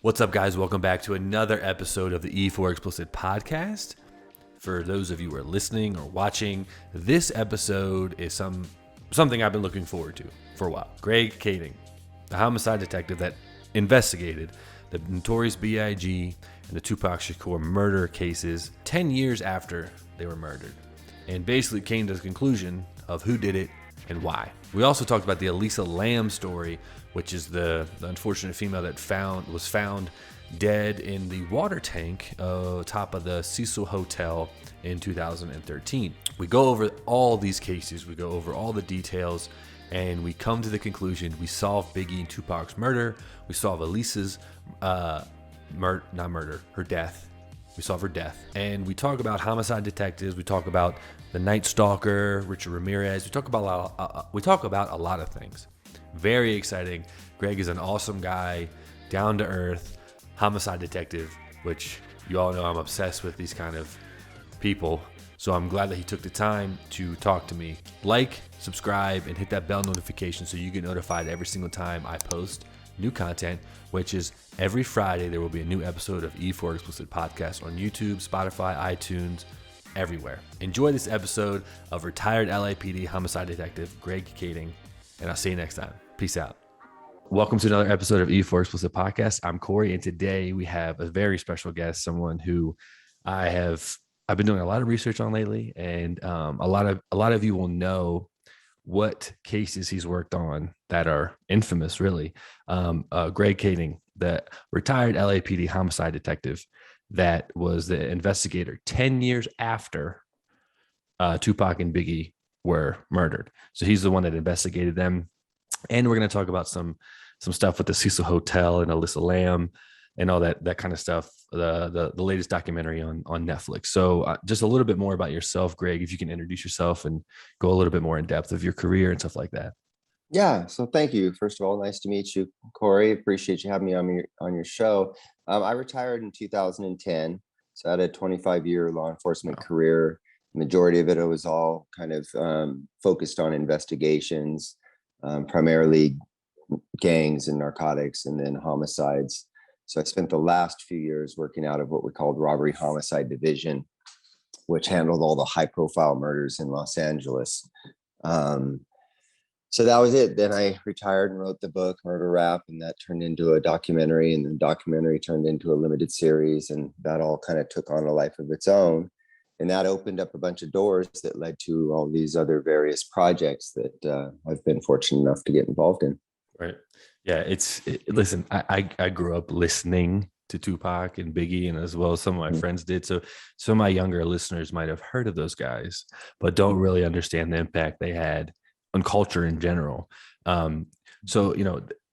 What's up, guys? Welcome back to another episode of the E4 Explicit podcast. For those of you who are listening or watching, this episode is something I've been looking forward to for a while. Greg Kading, the homicide detective that investigated the notorious B.I.G. and the Tupac Shakur murder cases 10 years after they were murdered, and basically came to the conclusion of who did it and why. We also talked about the Elisa Lam story, which is the unfortunate female that was found dead in the water tank atop of the Cecil Hotel in 2013. We go over all these cases, we go over all the details, and we come to the conclusion we solve Biggie and Tupac's murder, we solve Elisa's her death. We solve her death. And we talk about homicide detectives, we talk about the Night Stalker, Richard Ramirez, we talk about a lot of things. Very exciting. Greg is an awesome guy, down to earth, homicide detective, which you all know I'm obsessed with these kind of people. So I'm glad that he took the time to talk to me. Like, subscribe, and hit that bell notification so you get notified every single time I post new content, which is every Friday. There will be a new episode of E4 Explicit Podcast on YouTube, Spotify, iTunes, everywhere. Enjoy this episode of retired LAPD homicide detective Greg Kading, and I'll see you next time. Peace out. Welcome to another episode of E4 Explicit Podcast. I'm Corey, and today we have a very special guest, someone who I've been doing a lot of research on lately, and a lot of you will know what cases he's worked on that are infamous, really. Greg Kading, the retired LAPD homicide detective that was the investigator 10 years after Tupac and Biggie were murdered. So he's the one that investigated them. And we're going to talk about some stuff with the Cecil Hotel and Elisa Lam and all that kind of stuff, the latest documentary on Netflix. So just a little bit more about yourself, Greg, if you can introduce yourself and go a little bit more in depth of your career and stuff like that. Yeah. So thank you. First of all, nice to meet you, Corey. Appreciate you having me on your show. I retired in 2010. So I had a 25-year law enforcement career. Majority of it was all kind of focused on investigations, primarily gangs and narcotics, and then homicides. So I spent the last few years working out of what we called robbery homicide division, which handled all the high profile murders in Los Angeles. So that was it. Then I retired and wrote the book Murder Rap, and that turned into a documentary, and the documentary turned into a limited series, and that all kind of took on a life of its own. And that opened up a bunch of doors that led to all these other various projects that I've been fortunate enough to get involved in. Right. Yeah. Listen, I grew up listening to Tupac and Biggie, and as well as some of my friends did. So some of my younger listeners might have heard of those guys, but don't really understand the impact they had on culture in general. So,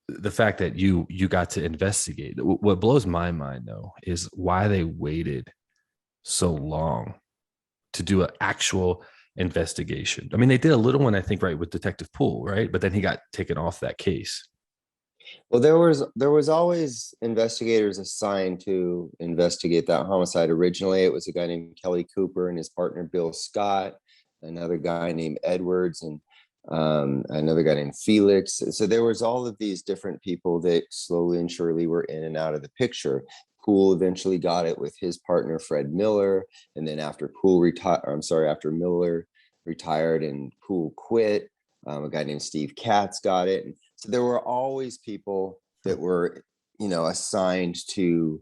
the fact that you got to investigate, what blows my mind though, is why they waited so long to do an actual investigation. I mean, they did a little one, I think, right, with Detective Poole, right? But then he got taken off that case. Well, there was always investigators assigned to investigate that homicide. Originally, it was a guy named Kelly Cooper and his partner Bill Scott, another guy named Edwards, and another guy named Felix. So there was all of these different people that slowly and surely were in and out of the picture. Poole eventually got it with his partner Fred Miller, and then after Miller retired and Poole quit, a guy named Steve Katz got it. And so there were always people that were, assigned to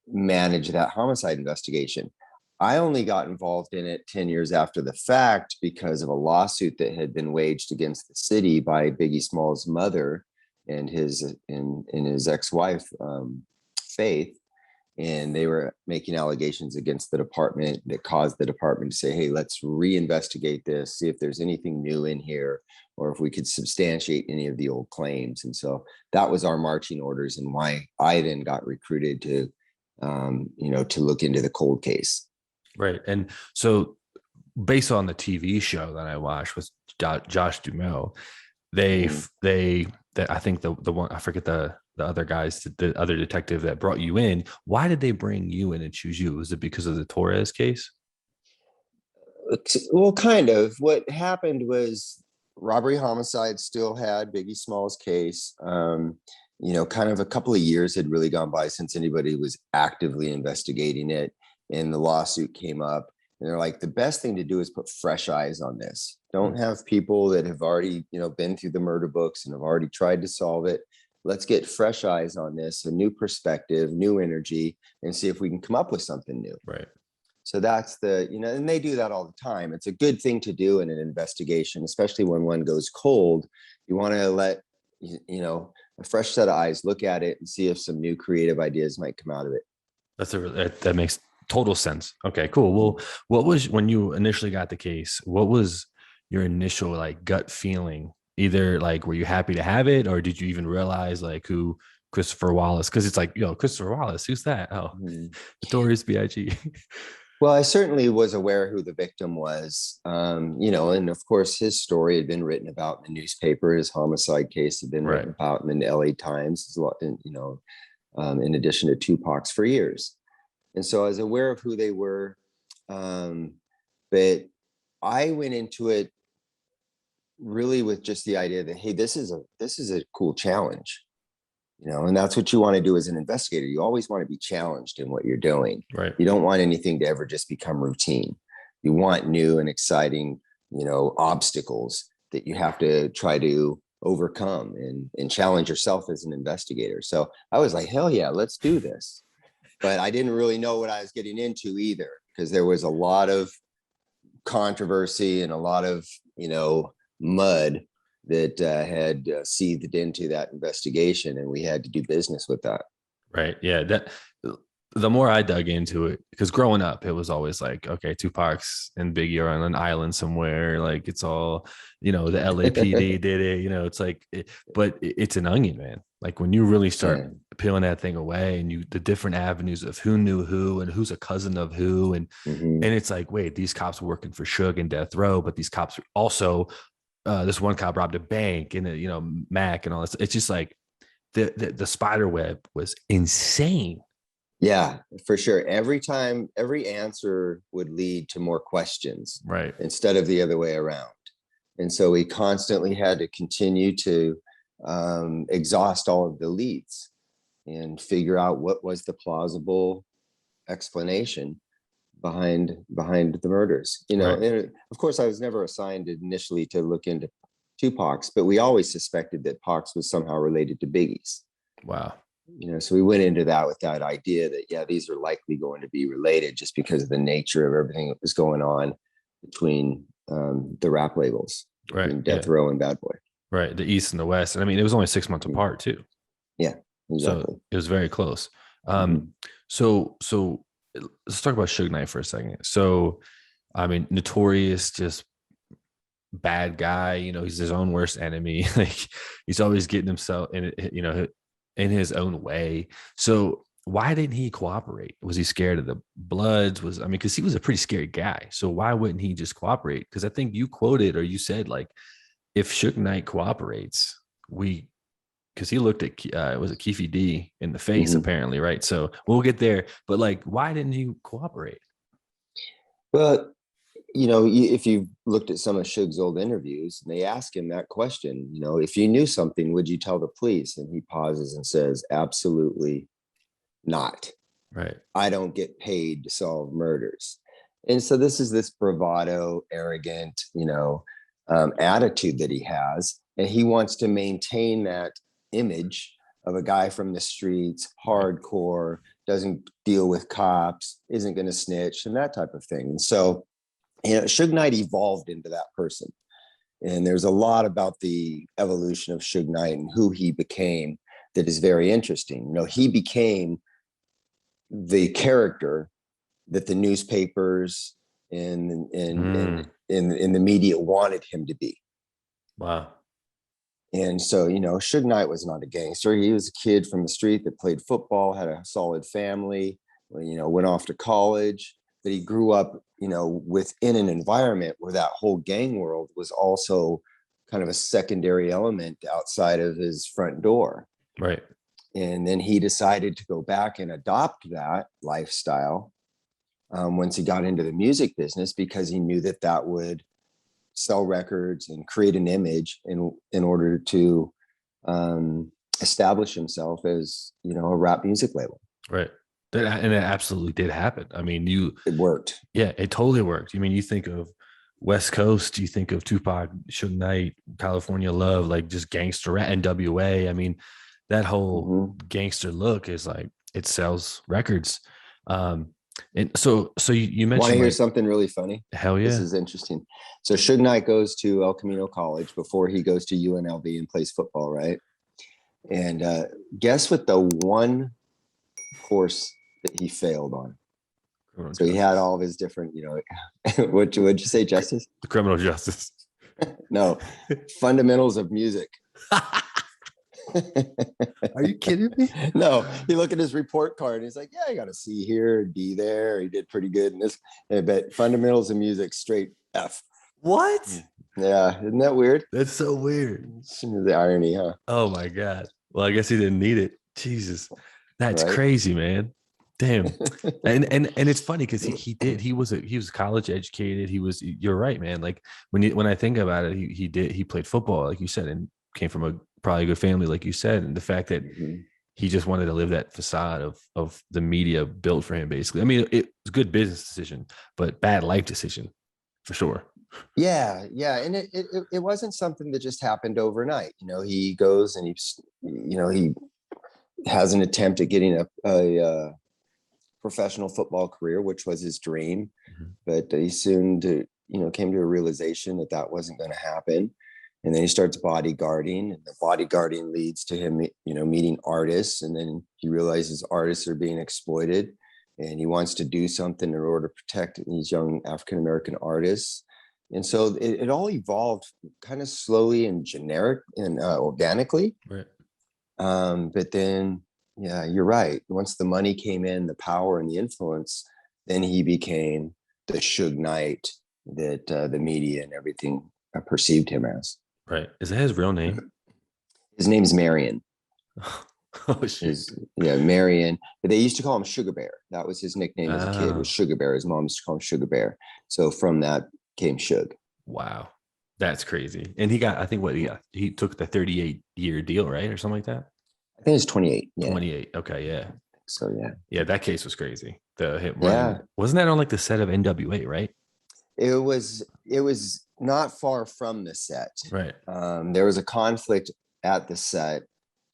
manage that homicide investigation. I only got involved in it 10 years after the fact because of a lawsuit that had been waged against the city by Biggie Smalls' mother and his ex-wife, Faith. And they were making allegations against the department that caused the department to say, hey, let's reinvestigate this, see if there's anything new in here, or if we could substantiate any of the old claims. And so that was our marching orders, and why I then got recruited to look into the cold case. Right. And so based on the TV show that I watched with Josh Duhamel, I think the one, I forget the other guys, the other detective that brought you in, why did they bring you in and choose you? Was it because of the Torres case? Well, kind of. What happened was robbery homicide still had Biggie Smalls' case. kind of a couple of years had really gone by since anybody was actively investigating it. And the lawsuit came up. And they're like, the best thing to do is put fresh eyes on this. Don't have people that have already, been through the murder books and have already tried to solve it. Let's get fresh eyes on this, a new perspective, new energy, and see if we can come up with something new. Right. So that's and they do that all the time. It's a good thing to do in an investigation, especially when one goes cold. You want to let, a fresh set of eyes look at it and see if some new creative ideas might come out of it. That makes total sense. Okay, cool. Well, what was, when you initially got the case, what was your initial like gut feeling? Either like, were you happy to have it, or did you even realize like who Christopher Wallace? Because it's like, Christopher Wallace, who's that? Oh, Notorious B.I.G. Well, I certainly was aware who the victim was, and of course his story had been written about in the newspaper. His homicide case had been written about in the L.A. Times, in addition to Tupac's for years. And so I was aware of who they were, but I went into it really with just the idea that, hey, this is a cool challenge, and that's what you want to do as an investigator. You always want to be challenged in what you're doing. Right. You don't want anything to ever just become routine. You want new and exciting, obstacles that you have to try to overcome and challenge yourself as an investigator. So I was like, hell yeah, let's do this. But I didn't really know what I was getting into either, because there was a lot of controversy and a lot of, mud that had seethed into that investigation, and we had to do business with that. Right. Yeah. The more I dug into it, because growing up, it was always like, okay, Tupac's and Biggie are on an island somewhere. Like it's all, the LAPD did it, it's like, but it's an onion, man. Like when you really start peeling that thing away, and the different avenues of who knew who and who's a cousin of who. And it's like, wait, these cops were working for Suge and Death Row, but these cops also, this one cop robbed a bank and, Mac and all this. It's just like the spider web was insane. Yeah, for sure. Every answer would lead to more questions, right, instead of the other way around. And so we constantly had to continue to exhaust all of the leads and figure out what was the plausible explanation behind the murders. And of course, I was never assigned initially to look into Tupac's, but we always suspected that Pacs was somehow related to Biggie's. Wow. So we went into that with that idea that, yeah, these are likely going to be related just because of the nature of everything that was going on between the rap labels, right? Death Row and Bad Boy, right? The East and the West. And I mean, it was only 6 months apart too. Yeah, exactly. So it was very close. So let's talk about Suge Knight for a second. So, I mean, notorious, just bad guy. He's his own worst enemy. Like he's always getting himself in his own way. So why didn't he cooperate? Was he scared of the Bloods? Because he was a pretty scary guy. So why wouldn't he just cooperate? Because I think you quoted, or you said, like, if Suge Knight cooperates, because he looked at, was it Keefe D in the face, apparently, right? So we'll get there. But like, why didn't he cooperate? Well, if you looked at some of Suge's old interviews, and they ask him that question, if you knew something, would you tell the police? And he pauses and says, absolutely not. Right. I don't get paid to solve murders. And so this bravado, arrogant, attitude that he has. And he wants to maintain that image of a guy from the streets, hardcore, doesn't deal with cops, isn't going to snitch, and that type of thing. And so, Suge Knight evolved into that person. And there's a lot about the evolution of Suge Knight and who he became that is very interesting. He became the character that the newspapers and the media wanted him to be. Wow. And so, Suge Knight was not a gangster. He was a kid from the street that played football, had a solid family, went off to college, but he grew up, within an environment where that whole gang world was also kind of a secondary element outside of his front door. Right. And then he decided to go back and adopt that lifestyle once he got into the music business, because he knew that would sell records and create an image in order to establish himself as, a rap music label. Right. And it absolutely did happen. I mean, It worked. yeah, it totally worked. I mean, you think of West Coast, you think of Tupac, Suge Knight, California Love, like just gangster rap, N.W.A. I mean, that whole gangster look is like, it sells records. And so you Want to mentioned hear like, something really funny? hell This yeah. is interesting. So Suge Knight goes to El Camino College before he goes to UNLV and plays football, right? And guess what the one course that he failed on? Criminal So he justice. had all of his different, what'd you say, justice? The criminal justice. No, fundamentals of music. Are you kidding me? No, you look at his report card and he's like, yeah, I got a C here, D there. He did pretty good in this, but fundamentals of music, straight F. What? Yeah, isn't that weird? That's so weird. The irony, huh? Oh my God. Well, I guess he didn't need it. Jesus. That's Right? crazy, man. Damn. And it's funny because he was college educated. You're right, man. Like when I think about it, he played football, like you said, and came from a probably good family, like you said. And the fact that he just wanted to live that facade of the media built for him, basically. I mean, it was a good business decision, but bad life decision for sure. Yeah, and it wasn't something that just happened overnight. He goes and he has an attempt at getting a professional football career, which was his dream, but he soon came to a realization that wasn't going to happen. And then he starts bodyguarding, and the bodyguarding leads to him, meeting artists. And then he realizes artists are being exploited, and he wants to do something in order to protect these young African-American artists. And so it all evolved kind of slowly and generic and organically. Right. But then, yeah, you're right. Once the money came in, the power and the influence, then he became the Suge Knight that the media and everything perceived him as. Right. Is that his real name? His name's Marion. Oh shit. Marion. But they used to call him Sugar Bear. That was his nickname as a kid, was Sugar Bear. His mom used to call him Sugar Bear. So from that came Suge. Wow. That's crazy. And he got, I think he took the 38-year deal, right? Or something like that. I think it's 28. Yeah. 28. Okay. Yeah. So yeah. Yeah. That case was crazy. The hit running. Wasn't that on like the set of N.W.A, right? It was not far from the set. Right. There was a conflict at the set.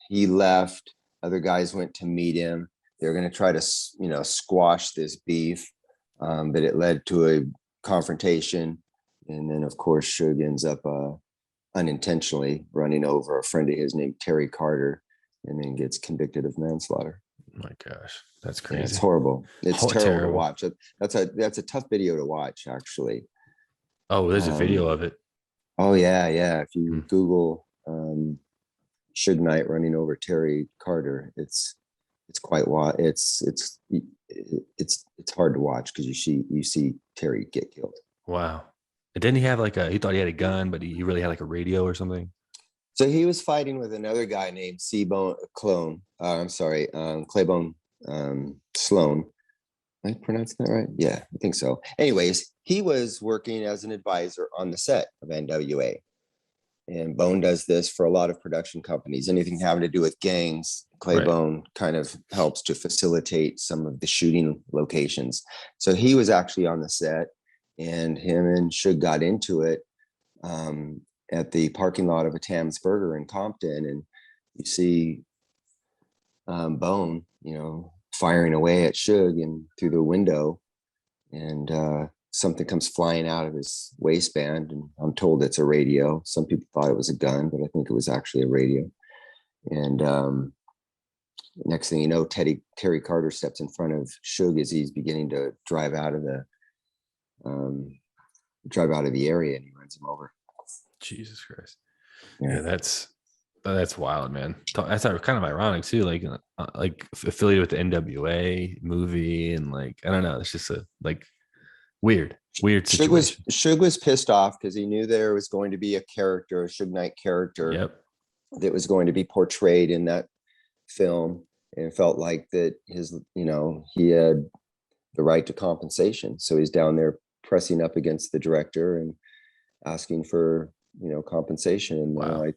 He left. Other guys went to meet him. They're going to try to, squash this beef. But it led to a confrontation. And then, of course, Suge ends up unintentionally running over a friend of his named Terry Carter, and then gets convicted of manslaughter. Oh my gosh, that's crazy. Yeah, it's horrible. It's terrible to watch. That's a tough video to watch, actually. Oh, there's a video of it. Oh yeah. If you Google Suge Knight running over Terry Carter, it's quite wild. It's hard to watch because you see Terry get killed. Wow. And didn't he have he thought he had a gun, but he really had like a radio or something? So he was fighting with another guy named Claybone Sloan. Am I pronouncing that right? Yeah, I think so. Anyways, he was working as an advisor on the set of N.W.A. And Bone does this for a lot of production companies. Anything having to do with gangs, Claybone kind of helps to facilitate some of the shooting locations. So he was actually on the set, and him and Suge got into it at the parking lot of a Tam's Burger in Compton. And you see Bone, firing away at Suge and through the window, and something comes flying out of his waistband, and I'm told it's a radio. Some people thought it was a gun, but I think it was actually a radio. And next thing you know, Terry Carter steps in front of Suge as he's beginning to drive out of the area, and he runs him over. Jesus Christ. Yeah, that's wild, man. That's kind of ironic too, like affiliated with the N.W.A movie, and I don't know, it's just a weird situation. Suge was pissed off because he knew there was going to be a Suge Knight character that was going to be portrayed in that film, and felt like that he had the right to compensation. So he's down there pressing up against the director and asking for compensation. And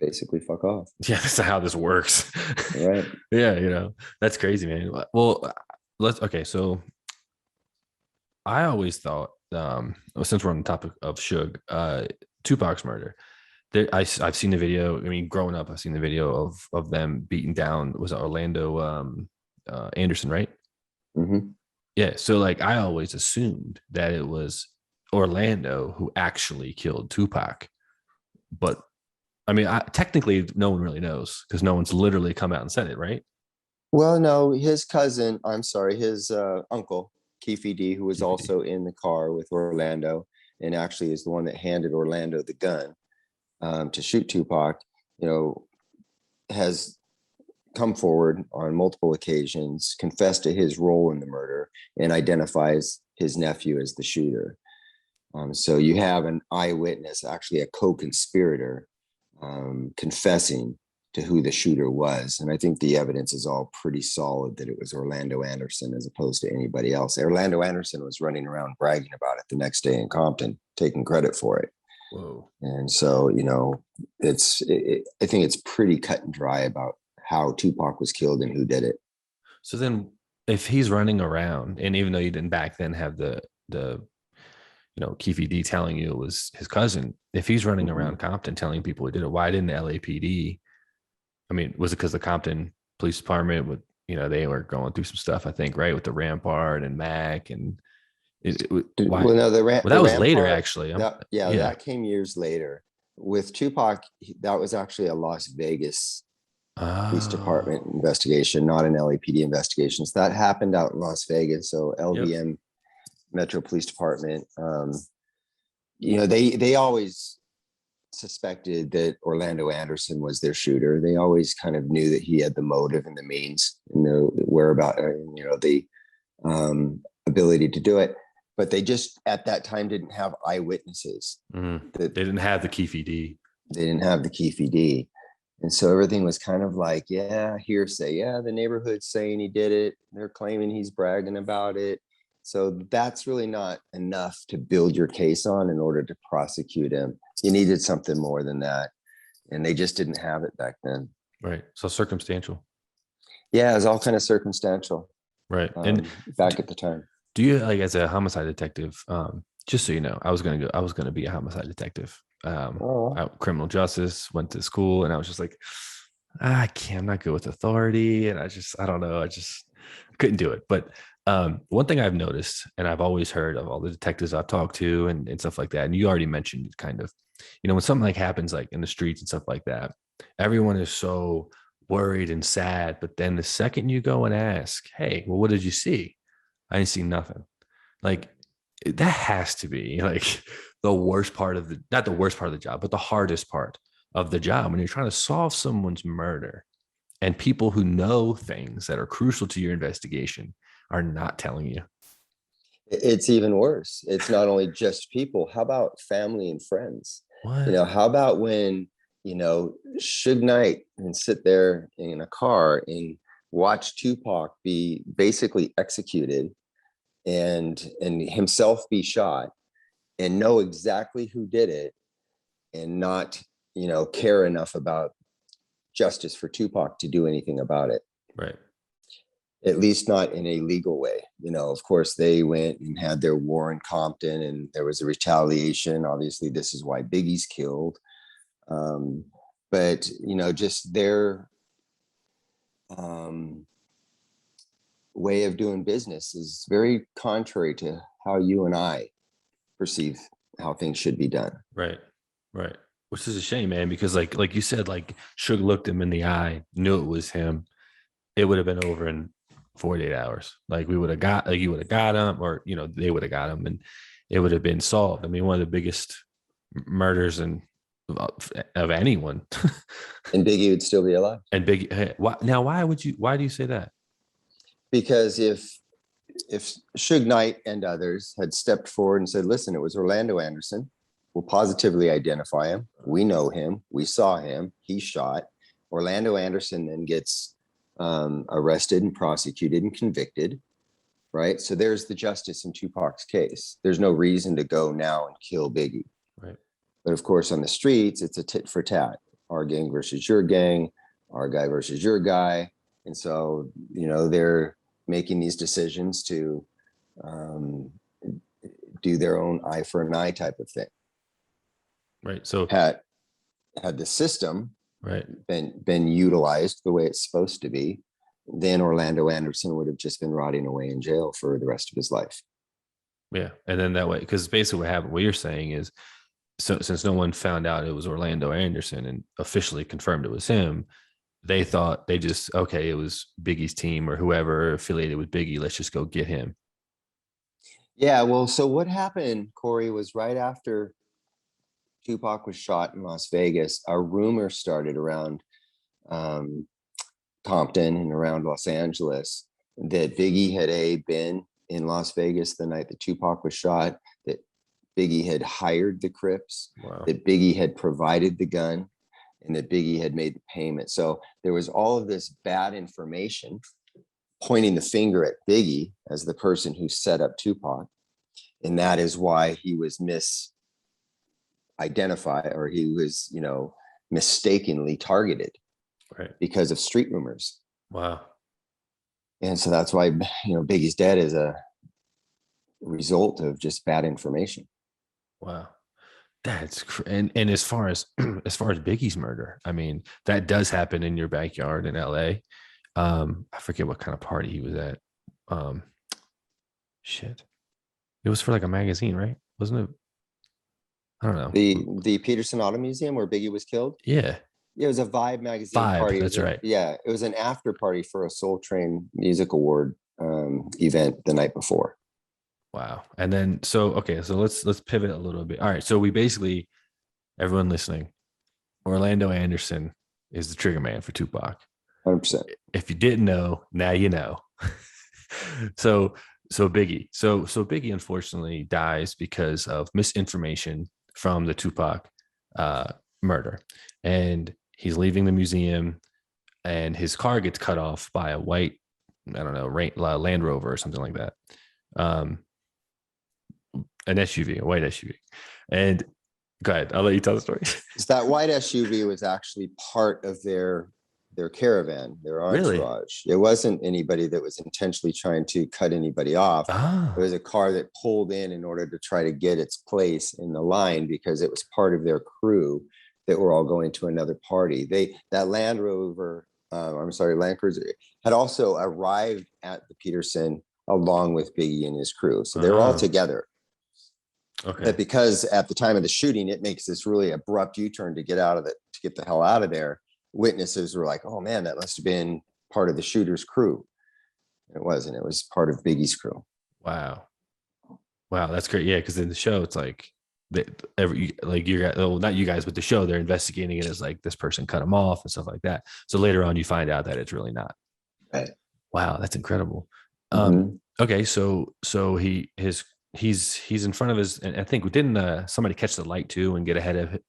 basically fuck off. Yeah, that's how this works. Right. Yeah, that's crazy, man. Well, okay. So I always thought, since we're on the topic of Suge, Tupac's murder. I've seen the video. I mean, growing up, I've seen the video of them beating down. Was it Orlando Anderson, right? Hmm. Yeah. So like, I always assumed that it was Orlando who actually killed Tupac, but I mean, technically, no one really knows because no one's literally come out and said it, right? Well, no, his cousin, I'm sorry, his uncle, Keefe D, who was DVD. also in the car with Orlando and actually is the one that handed Orlando the gun to shoot Tupac, you know, has come forward on multiple occasions, confessed to his role in the murder, and identifies his nephew as the shooter. So you have an eyewitness, actually a co-conspirator, confessing to who the shooter was. And I think the evidence is all pretty solid that it was Orlando Anderson as opposed to anybody else. Orlando Anderson was running around bragging about it the next day in Compton, taking credit for it. Whoa. And so, I think it's pretty cut and dry about how Tupac was killed and who did it. So then, if he's running around, and even though you didn't back then have the Keefe D telling you it was his cousin, if he's running around Compton telling people he did it, why didn't the LAPD? I mean, was it because the Compton Police Department would, they were going through some stuff, I think, right, with the Rampart and Mac, and why? Well, no, Well, that was later, actually. That came years later. With Tupac, that was actually a Las Vegas Police Department investigation, not an LAPD investigation. So that happened out in Las Vegas. So LVM, Metro Police Department, they always suspected that Orlando Anderson was their shooter. They always kind of knew that he had the motive and the means and the whereabout, the ability to do it. But they just at that time didn't have eyewitnesses. They didn't have the Keefe D. They didn't have the Keefe D. And so everything was kind of like, hearsay. Yeah, the neighborhood's saying he did it. They're claiming he's bragging about it. So that's really not enough to build your case on in order to prosecute him. You needed something more than that. And they just didn't have it back then. Right. So circumstantial. Yeah, it was all kind of circumstantial. Right. And back at the time. Do you, like, as a homicide detective, just so you know, I was going to be a homicide detective. Criminal justice, went to school, and I was just like, I'm not good with authority. And I don't know. I just couldn't do it. But one thing I've noticed, and I've always heard of all the detectives I've talked to and stuff like that, and you already mentioned it kind of, when something like happens, like in the streets and stuff like that, everyone is so worried and sad. But then the second you go and ask, hey, well, what did you see? I didn't see nothing. Like, that has to be like the worst part of not the worst part of the job, but the hardest part of the job when you're trying to solve someone's murder and people who know things that are crucial to your investigation are not telling you. It's even worse. It's not only just people. How about family and friends? What? How about when, Suge Knight and sit there in a car and watch Tupac be basically executed and himself be shot and know exactly who did it and not, care enough about justice for Tupac to do anything about it. Right. At least not in a legal way. Of course, they went and had their war in Compton and there was a retaliation. Obviously, this is why Biggie's killed. But, just their way of doing business is very contrary to how you and I perceive how things should be done. Right. Right. Which is a shame, man, because like you said, like Suge looked him in the eye, knew it was him. It would have been over in 48 hours. Like you would have got him, or, they would have got him, and it would have been solved. I mean, one of the biggest murders of anyone. And Biggie would still be alive. And Biggie, why do you say that? Because if Suge Knight and others had stepped forward and said, listen, it was Orlando Anderson, we'll positively identify him. We know him. We saw him. He shot. Orlando Anderson then gets arrested and prosecuted and convicted, right? So there's the justice in Tupac's case. There's no reason to go now and kill Biggie. Right. But of course, on the streets, it's a tit for tat. our gang versus your gang, our guy versus your guy. And so, they're making these decisions to do their own eye for an eye type of thing. Right. So had the system right been utilized the way it's supposed to be, then Orlando Anderson would have just been rotting away in jail for the rest of his life. Yeah. And then that way, because basically what happened, what you're saying is, so since no one found out it was Orlando Anderson and officially confirmed it was him, they thought it was Biggie's team or whoever affiliated with Biggie. Let's just go get him. Yeah. Well, so what happened, Corey, was right after Tupac was shot in Las Vegas, a rumor started around Compton and around Los Angeles that Biggie had been in Las Vegas the night that Tupac was shot, that Biggie had hired the Crips, that Biggie had provided the gun, and that Biggie had made the payment. So there was all of this bad information pointing the finger at Biggie as the person who set up Tupac. And that is why he was misidentified, or he was, mistakenly targeted, right, because of street rumors. Wow. And so that's why, Biggie's dead is a result of just bad information. Wow. And as far as Biggie's murder, I mean, that does happen in your backyard in LA. I forget what kind of party he was at. Shit. It was for like a magazine, right? Wasn't it? I don't know. The Peterson Auto Museum where Biggie was killed? Yeah. Yeah, it was a Vibe magazine party. That's right. Yeah, it was an after party for a Soul Train Music Award event the night before. Wow. And then so let's pivot a little bit. All right. So we basically, everyone listening, Orlando Anderson is the trigger man for Tupac. 100%. If you didn't know, now you know. So Biggie. So Biggie unfortunately dies because of misinformation from the Tupac murder. And he's leaving the museum and his car gets cut off by a white, I don't know, Land Rover or something like that. An SUV, a white SUV. And go ahead, I'll let you tell the story. That white SUV was actually part of their caravan, their entourage. Really? It wasn't anybody that was intentionally trying to cut anybody off. It was a car that pulled in order to try to get its place in the line because it was part of their crew that were all going to another party. That Land Rover, Land Cruiser, had also arrived at the Peterson along with Biggie and his crew. So they were all together. Okay. But because at the time of the shooting, it makes this really abrupt U-turn to get the hell out of there. Witnesses were like, oh man, that must have been part of the shooter's crew. It wasn't. It was part of Biggie's crew. Wow, that's great. Yeah, because in the show, it's like you guys, not you guys, but the show, they're investigating it as like this person cut him off and stuff like that. So later on, you find out that it's really not. Right. Wow, that's incredible. Mm-hmm. Okay, so he's in front of his, and I think didn't somebody catch the light too and get ahead of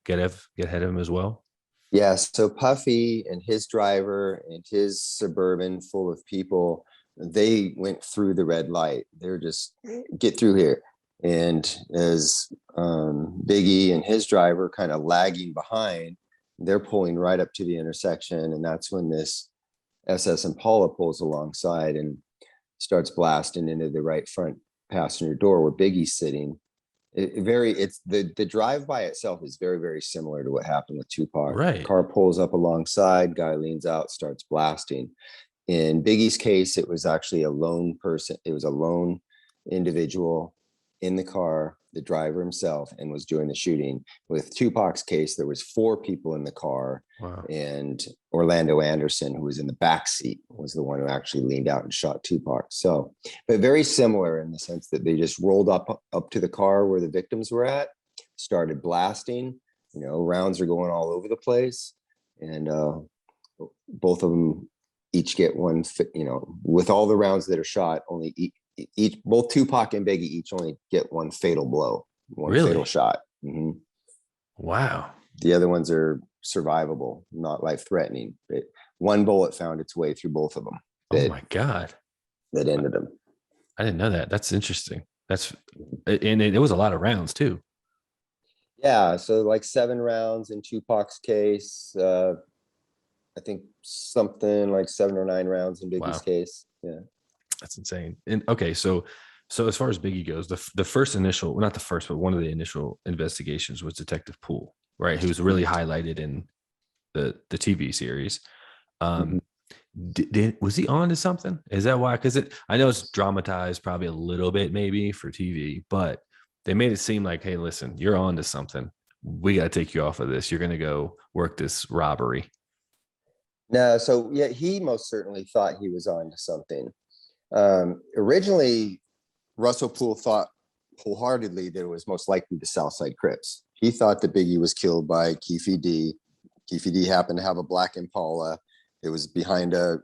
him as well? Yeah, so Puffy and his driver and his Suburban full of people, they went through the red light. They're just, get through here. And as Biggie and his driver kind of lagging behind, they're pulling right up to the intersection. And that's when this SS Impala pulls alongside and starts blasting into the right front passenger door where Biggie's sitting. The drive by itself is very, very similar to what happened with Tupac. Right. Car pulls up alongside, guy leans out, starts blasting. In Biggie's case, it was actually a lone person. It was a lone individual in the car, the driver himself, and was doing the shooting. With Tupac's case, there was 4 people in the car. Wow. And Orlando Anderson, who was in the back seat, was the one who actually leaned out and shot Tupac. So, but very similar in the sense that they just rolled up to the car where the victims were at, started blasting. Rounds are going all over the place, and both of them each get one. With all the rounds that are shot, only both Tupac and Biggie each only get one fatal blow, one fatal shot. Mm-hmm. Wow. The other ones are survivable, not life-threatening. But one bullet found its way through both of them. Oh my God. That ended them. I didn't know that. That's interesting. And it was a lot of rounds too. Yeah, so like 7 rounds in Tupac's case. I think something like 7 or 9 rounds in Biggie's Wow, case. Yeah. that's insane. And okay, so as far as Biggie goes, the first initial, well, not the first, but one of the initial investigations was Detective Poole, right? Who was really highlighted in the TV series. Mhm. Um, was he on to something? Is that why? Because I know it's dramatized probably a little bit maybe for TV, but they made it seem like, hey, listen, you're on to something. We got to take you off of this. You're going to go work this robbery. No, so yeah, he most certainly thought he was on to something. Originally, Russell Poole thought wholeheartedly that it was most likely the Southside Crips. He thought that Biggie was killed by Keefe D. Keefe D happened to have a black Impala. It was behind a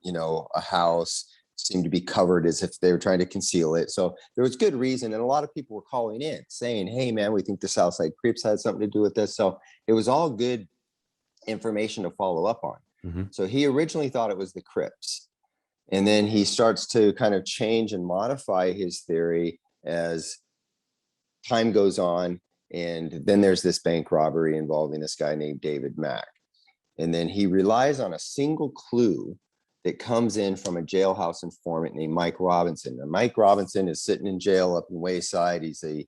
house, seemed to be covered as if they were trying to conceal it. So there was good reason. And a lot of people were calling in saying, hey, man, we think the Southside Crips had something to do with this. So it was all good information to follow up on. Mm-hmm. So he originally thought it was the Crips. And then he starts to kind of change and modify his theory as time goes on. And then there's this bank robbery involving this guy named David Mack. And then he relies on a single clue that comes in from a jailhouse informant named Mike Robinson. Now, Mike Robinson is sitting in jail up in Wayside. He's a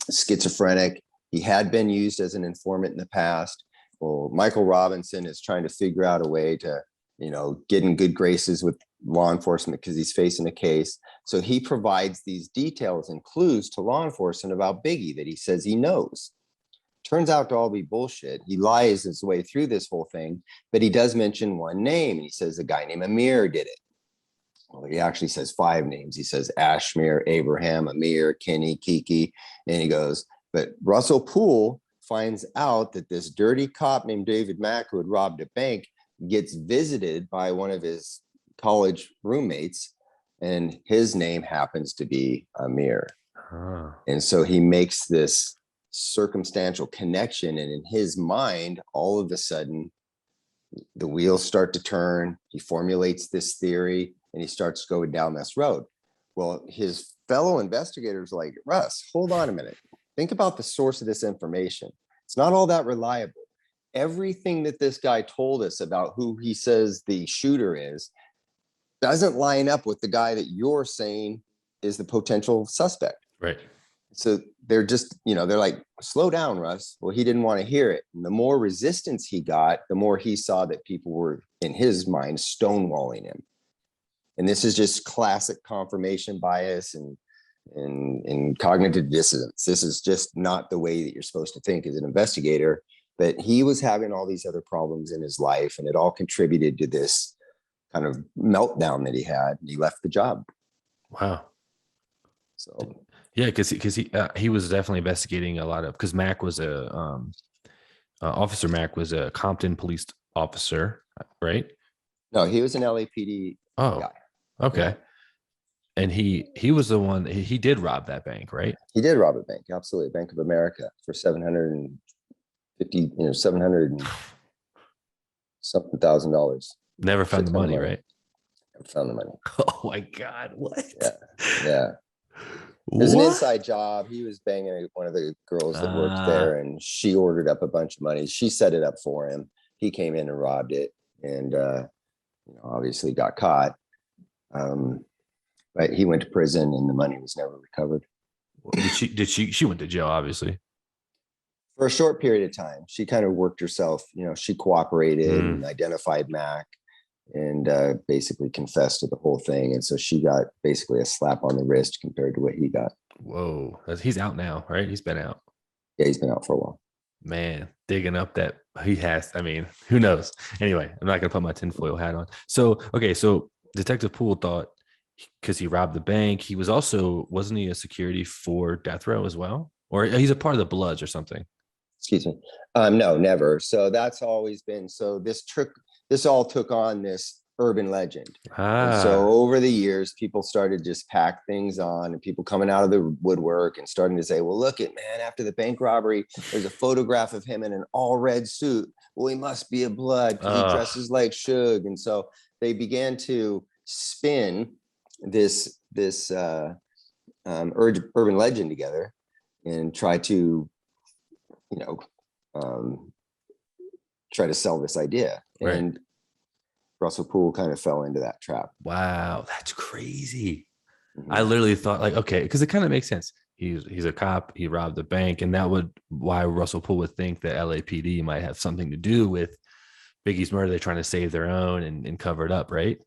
schizophrenic. He had been used as an informant in the past. Well, Michael Robinson is trying to figure out a way to, get in good graces with law enforcement because he's facing a case. So he provides these details and clues to law enforcement about Biggie that he says he knows. Turns out to all be bullshit. He lies his way through this whole thing, but he does mention one name. He says a guy named Amir did it. Well, he actually says 5 names. He says Ashmere, Abraham, Amir, Kenny, Kiki. And he goes, but Russell Poole finds out that this dirty cop named David Mack, who had robbed a bank, gets visited by one of his college roommates, and his name happens to be Amir. And so he makes this circumstantial connection, and in his mind, all of a sudden, the wheels start to turn. He formulates this theory, and he starts going down this road. Well, his fellow investigators are like, Russ, hold on a minute. Think about the source of this information. It's not all that reliable. Everything that this guy told us about who he says the shooter is doesn't line up with the guy that you're saying is the potential suspect. Right. So they're just, they're like, slow down, Russ. Well, he didn't want to hear it. And the more resistance he got, the more he saw that people were, in his mind, stonewalling him. And this is just classic confirmation bias and cognitive dissonance. This is just not the way that you're supposed to think as an investigator. But he was having all these other problems in his life, and it all contributed to this kind of meltdown that he had. And he left the job. Wow. So yeah, because he was definitely investigating a lot of, because Mac was Officer Mac was a Compton police officer, right? no, he was an LAPD Oh, guy. okay. Yeah. And he was the one, he did rob that bank, right? He did rob a bank, absolutely. Bank of America for 750, 700 and something $1,000. Never found the money, right? Never found the money. Oh my God. What? Yeah. Yeah. It was an inside job. He was banging one of the girls that worked there, and she ordered up a bunch of money. She set it up for him. He came in and robbed it, and obviously got caught. But he went to prison, and the money was never recovered. She went to jail, obviously. For a short period of time. She kind of worked herself. She cooperated and identified Mac, and basically confessed to the whole thing. And so she got basically a slap on the wrist compared to what he got. Whoa. He's out now, right? He's been out. Yeah, he's been out for a while. Man, digging up that he has. I mean, who knows? Anyway, I'm not going to put my tinfoil hat on. So, okay. So Detective Poole thought, because he robbed the bank, he was also, wasn't he a security for death row as well? Or he's a part of the Bloods or something? Excuse me. No, never. So that's always been, so this all took on this urban legend. And so over the years, people started to just pack things on, and people coming out of the woodwork and starting to say, well, look at, man, after the bank robbery, there's a photograph of him in an all red suit. Well, he must be a Blood because he dresses like Suge. And so they began to spin this urban legend together and try to you know, um, try to sell this idea. Right. And Russell Poole kind of fell into that trap. Wow, that's crazy. I Mhm. literally thought like, okay, because it kind of makes sense. He's a cop. He robbed a bank, and that would why Russell Poole would think that LAPD might have something to do with Biggie's murder. They're trying to save their own and cover it up, right?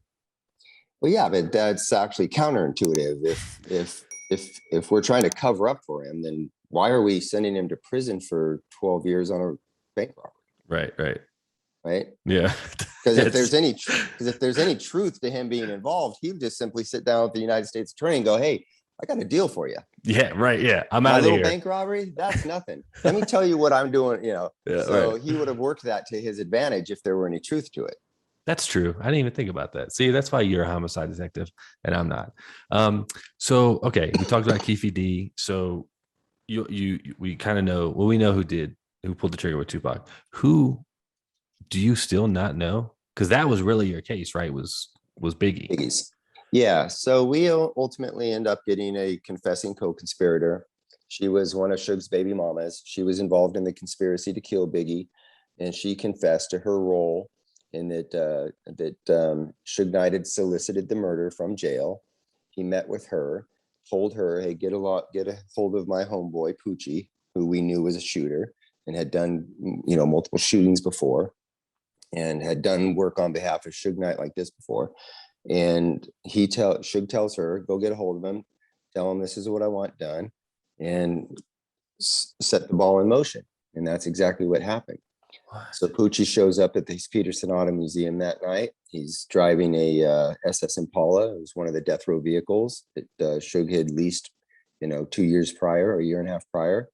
Well, yeah, but that's actually counterintuitive. If we're trying to cover up for him, then why are we sending him to prison for 12 years on a bank robbery? Right, right. Right? Yeah. Because if there's any truth to him being involved, he'd just simply sit down with the United States attorney and go, "Hey, I got a deal for you. Yeah, right. Yeah. I'm My out of little here. bank robbery, that's nothing. Let me tell you what I'm doing." Yeah, So right. he would have worked that to his advantage if there were any truth to it. That's true. I didn't even think about that. See, that's why you're a homicide detective and I'm not. So okay, we talked about Keefe D. So we kind of know, well, we know who pulled the trigger with Tupac. Who do you still not know? Because that was really your case, right? Was Biggie. Biggie's. Yeah. So we ultimately end up getting a confessing co-conspirator. She was one of Suge's baby mamas. She was involved in the conspiracy to kill Biggie, and she confessed to her role in that Suge Knight had solicited the murder from jail. He met with her, told her, "Hey, get a hold of my homeboy Poochie, who we knew was a shooter and had done multiple shootings before, and had done work on behalf of Suge Knight like this before." And Suge tells her, "Go get a hold of him, tell him this is what I want done, and set the ball in motion." And that's exactly what happened. So Poochie shows up at the Peterson Auto Museum that night. He's driving a SS Impala. It was one of the death row vehicles that Suge had leased, 2 years prior, a year and a half prior,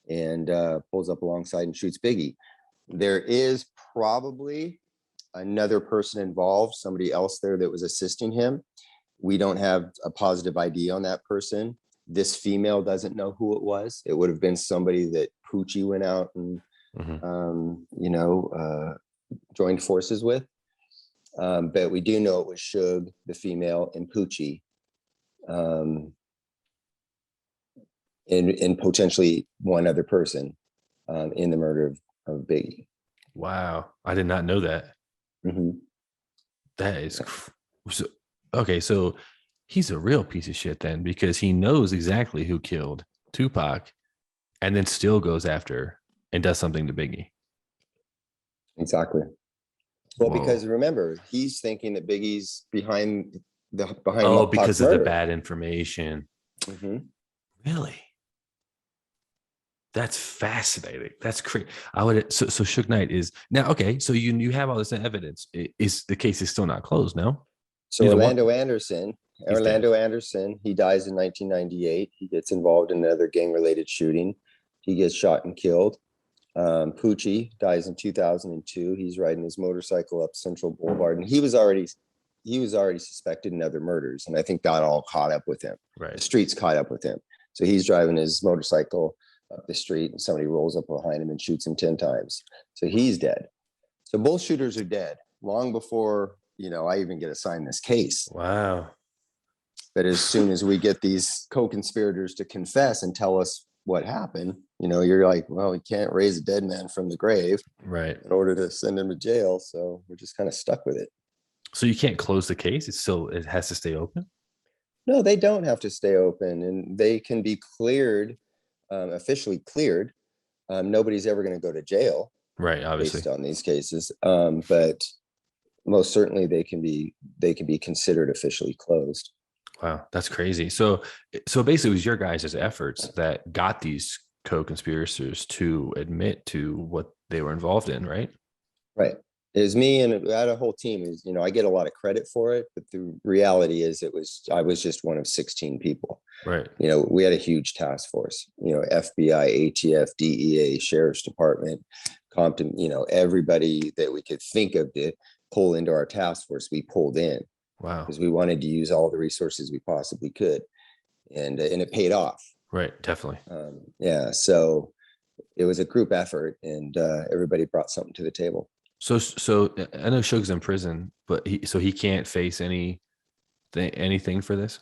and pulls up alongside and shoots Biggie. There is probably another person involved, somebody else there that was assisting him. We don't have a positive ID on that person. This female doesn't know who it was. It would have been somebody that Poochie went out and joined forces with. But we do know it was Suge, the female, and Poochie, and potentially one other person in the murder of Biggie. Wow, I did not know that. Mm-hmm. That is so, okay. So he's a real piece of shit then, because he knows exactly who killed Tupac, and then still goes after and does something to Biggie. Exactly. Well, because Whoa. remember, he's thinking that Biggie's behind Oh, Pac's because of the murder. bad information. Mm-hmm. Really? That's fascinating. That's crazy. I would so Suge Knight is now okay. So you have all this evidence. Is the case is still not closed? No, So neither one. He's dead. Orlando Anderson, he dies in 1998. He gets involved in another gang-related shooting. He gets shot and killed. Poochie dies in 2002. He's riding his motorcycle up Central Boulevard, and he was already suspected in other murders, and I think that all caught up with him. Right. The streets caught up with him. So he's driving his motorcycle up the street, and somebody rolls up behind him and shoots him 10 times. So he's dead. So both shooters are dead long before I even get assigned this case. Wow. But as soon as we get these co-conspirators to confess and tell us what happened, you're like, well, we can't raise a dead man from the grave Right. in order to send him to jail. So we're just kind of stuck with it. So you can't close the case. It has to stay open. No, they don't have to stay open, and they can be cleared, officially cleared. Nobody's ever going to go to jail Right. Obviously. based on these cases. But most certainly they can be considered officially closed. Wow, that's crazy. So basically, it was your guys' efforts that got these co-conspirators to admit to what they were involved in, right? Right. It was me, and I had a whole team. I get a lot of credit for it, but the reality is I was just one of 16 people. Right. We had a huge task force, FBI, ATF, DEA, Sheriff's Department, Compton, everybody that we could think of to pull into our task force, we pulled in. Wow. Because we wanted to use all the resources we possibly could. And it paid off. Right. Definitely. Yeah. So it was a group effort, and everybody brought something to the table. So I know Suge's in prison, but he can't face anything for this.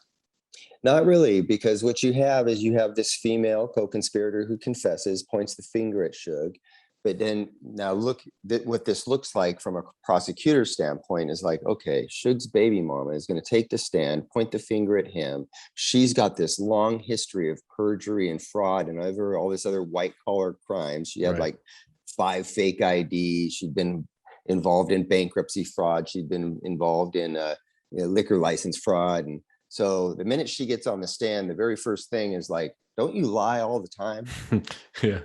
Not really, because what you have is you have this female co-conspirator who confesses, points the finger at Suge. But then now look that what this looks like from a prosecutor standpoint is like, okay, Suge's baby mama is going to take the stand, point the finger at him. She's got this long history of perjury and fraud and all this other white collar crimes. She had Right. like 5 fake IDs. She'd been involved in bankruptcy fraud. She'd been involved in liquor license fraud. And so the minute she gets on the stand, the very first thing is like, don't you lie all the time? Yeah.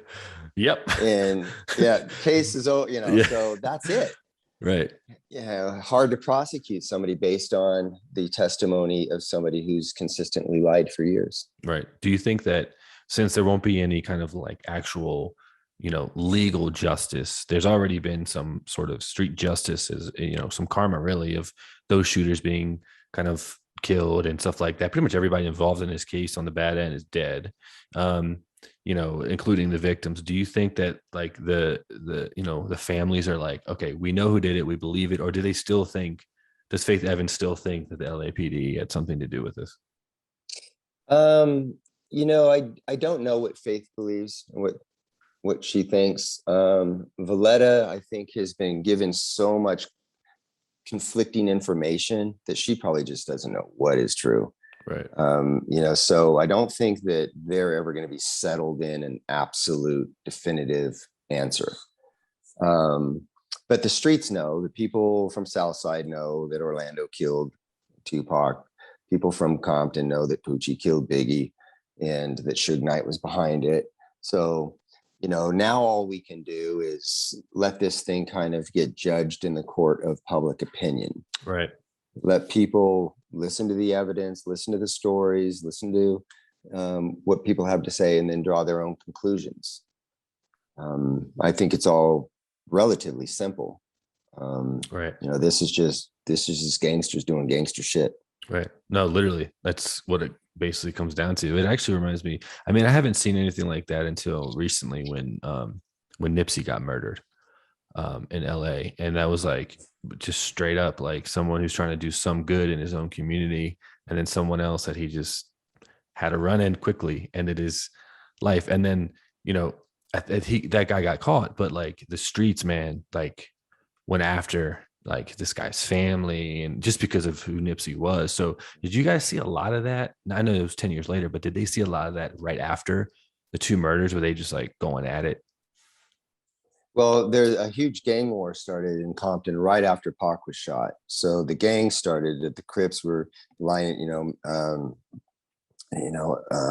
Yep. And yeah, case is, Yeah. so that's it. Right. Yeah, hard to prosecute somebody based on the testimony of somebody who's consistently lied for years. Right. Do you think that since there won't be any kind of like actual, legal justice, there's already been some sort of street justice, some karma really of those shooters being kind of killed and stuff like that. Pretty much everybody involved in this case on the bad end is dead. Including the victims. Do you think that like the families are like, okay, we know who did it, we believe it, or do they still think, does Faith Evans still think that the LAPD had something to do with this? I don't know what Faith believes and what she thinks. Valletta, I think, has been given so much conflicting information that she probably just doesn't know what is true. Right. So I don't think that they're ever going to be settled in an absolute definitive answer. But the streets know, the people from Southside know that Orlando killed Tupac. People from Compton know that Poochie killed Biggie and that Suge Knight was behind it. So, now all we can do is let this thing kind of get judged in the court of public opinion. Right. Let people listen to the evidence, listen to the stories, listen to what people have to say, and then draw their own conclusions. I think it's all relatively simple. Right. This is just gangsters doing gangster shit. Right. No, literally, that's what it basically comes down to. It actually reminds me. I mean, I haven't seen anything like that until recently when Nipsey got murdered in LA, and that was like just straight up like someone who's trying to do some good in his own community, and then someone else that he just had to run in quickly, ended his life, and then that guy got caught, but like the streets, man, like went after like this guy's family and just because of who Nipsey was. So did you guys see a lot of that? I know it was 10 years later, but did they see a lot of that right after the two murders? Were they just like going at it? Well, there's a huge gang war started in Compton right after Pac was shot. So the gang started that the Crips were lying,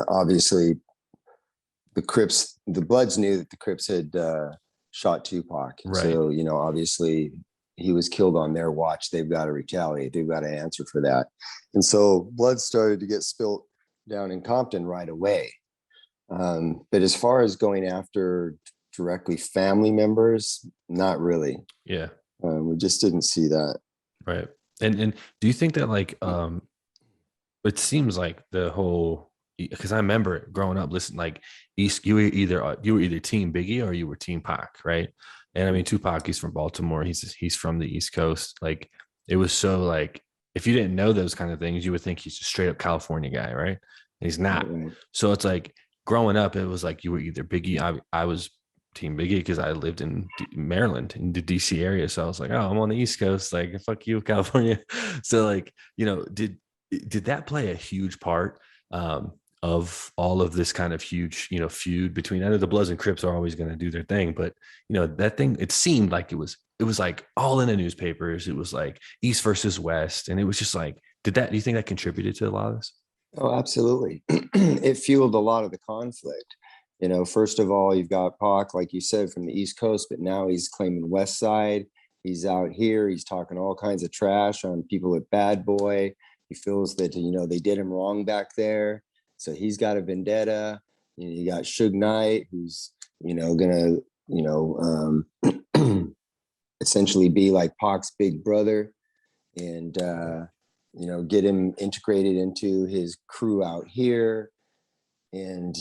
obviously the Crips, the Bloods knew that the Crips had shot Tupac. Right. So, obviously he was killed on their watch. They've got to retaliate. They've got to answer for that. And so blood started to get spilt down in Compton right away. But as far as going after directly family members, not really. Yeah. We just didn't see that. Right. And do you think that like it seems like the whole, because I remember growing up listening, like you were either team Biggie or you were team Pac, right? And I mean, Tupac, he's from Baltimore. He's from the East Coast. Like it was so like, if you didn't know those kind of things, you would think he's a straight up California guy, right? And he's not. Right. So it's like growing up, it was like you were either Biggie. I was team Biggie because I lived in Maryland, in the DC area. So I was like, oh, I'm on the East Coast. Like, fuck you, California. So like, did that play a huge part of all of this kind of huge, feud between, I know the Bloods and Crips are always going to do their thing, but that thing, it seemed like it was like all in the newspapers. It was like East versus West. And it was just like, do you think that contributed to a lot of this? Oh, absolutely. It fueled a lot of the conflict. First of all, you've got Pac, like you said, from the East Coast, but now he's claiming West Side. He's out here. He's talking all kinds of trash on people at Bad Boy. He feels that, they did him wrong back there. So he's got a vendetta. You got Suge Knight, who's, gonna, essentially be like Pac's big brother and, get him integrated into his crew out here. And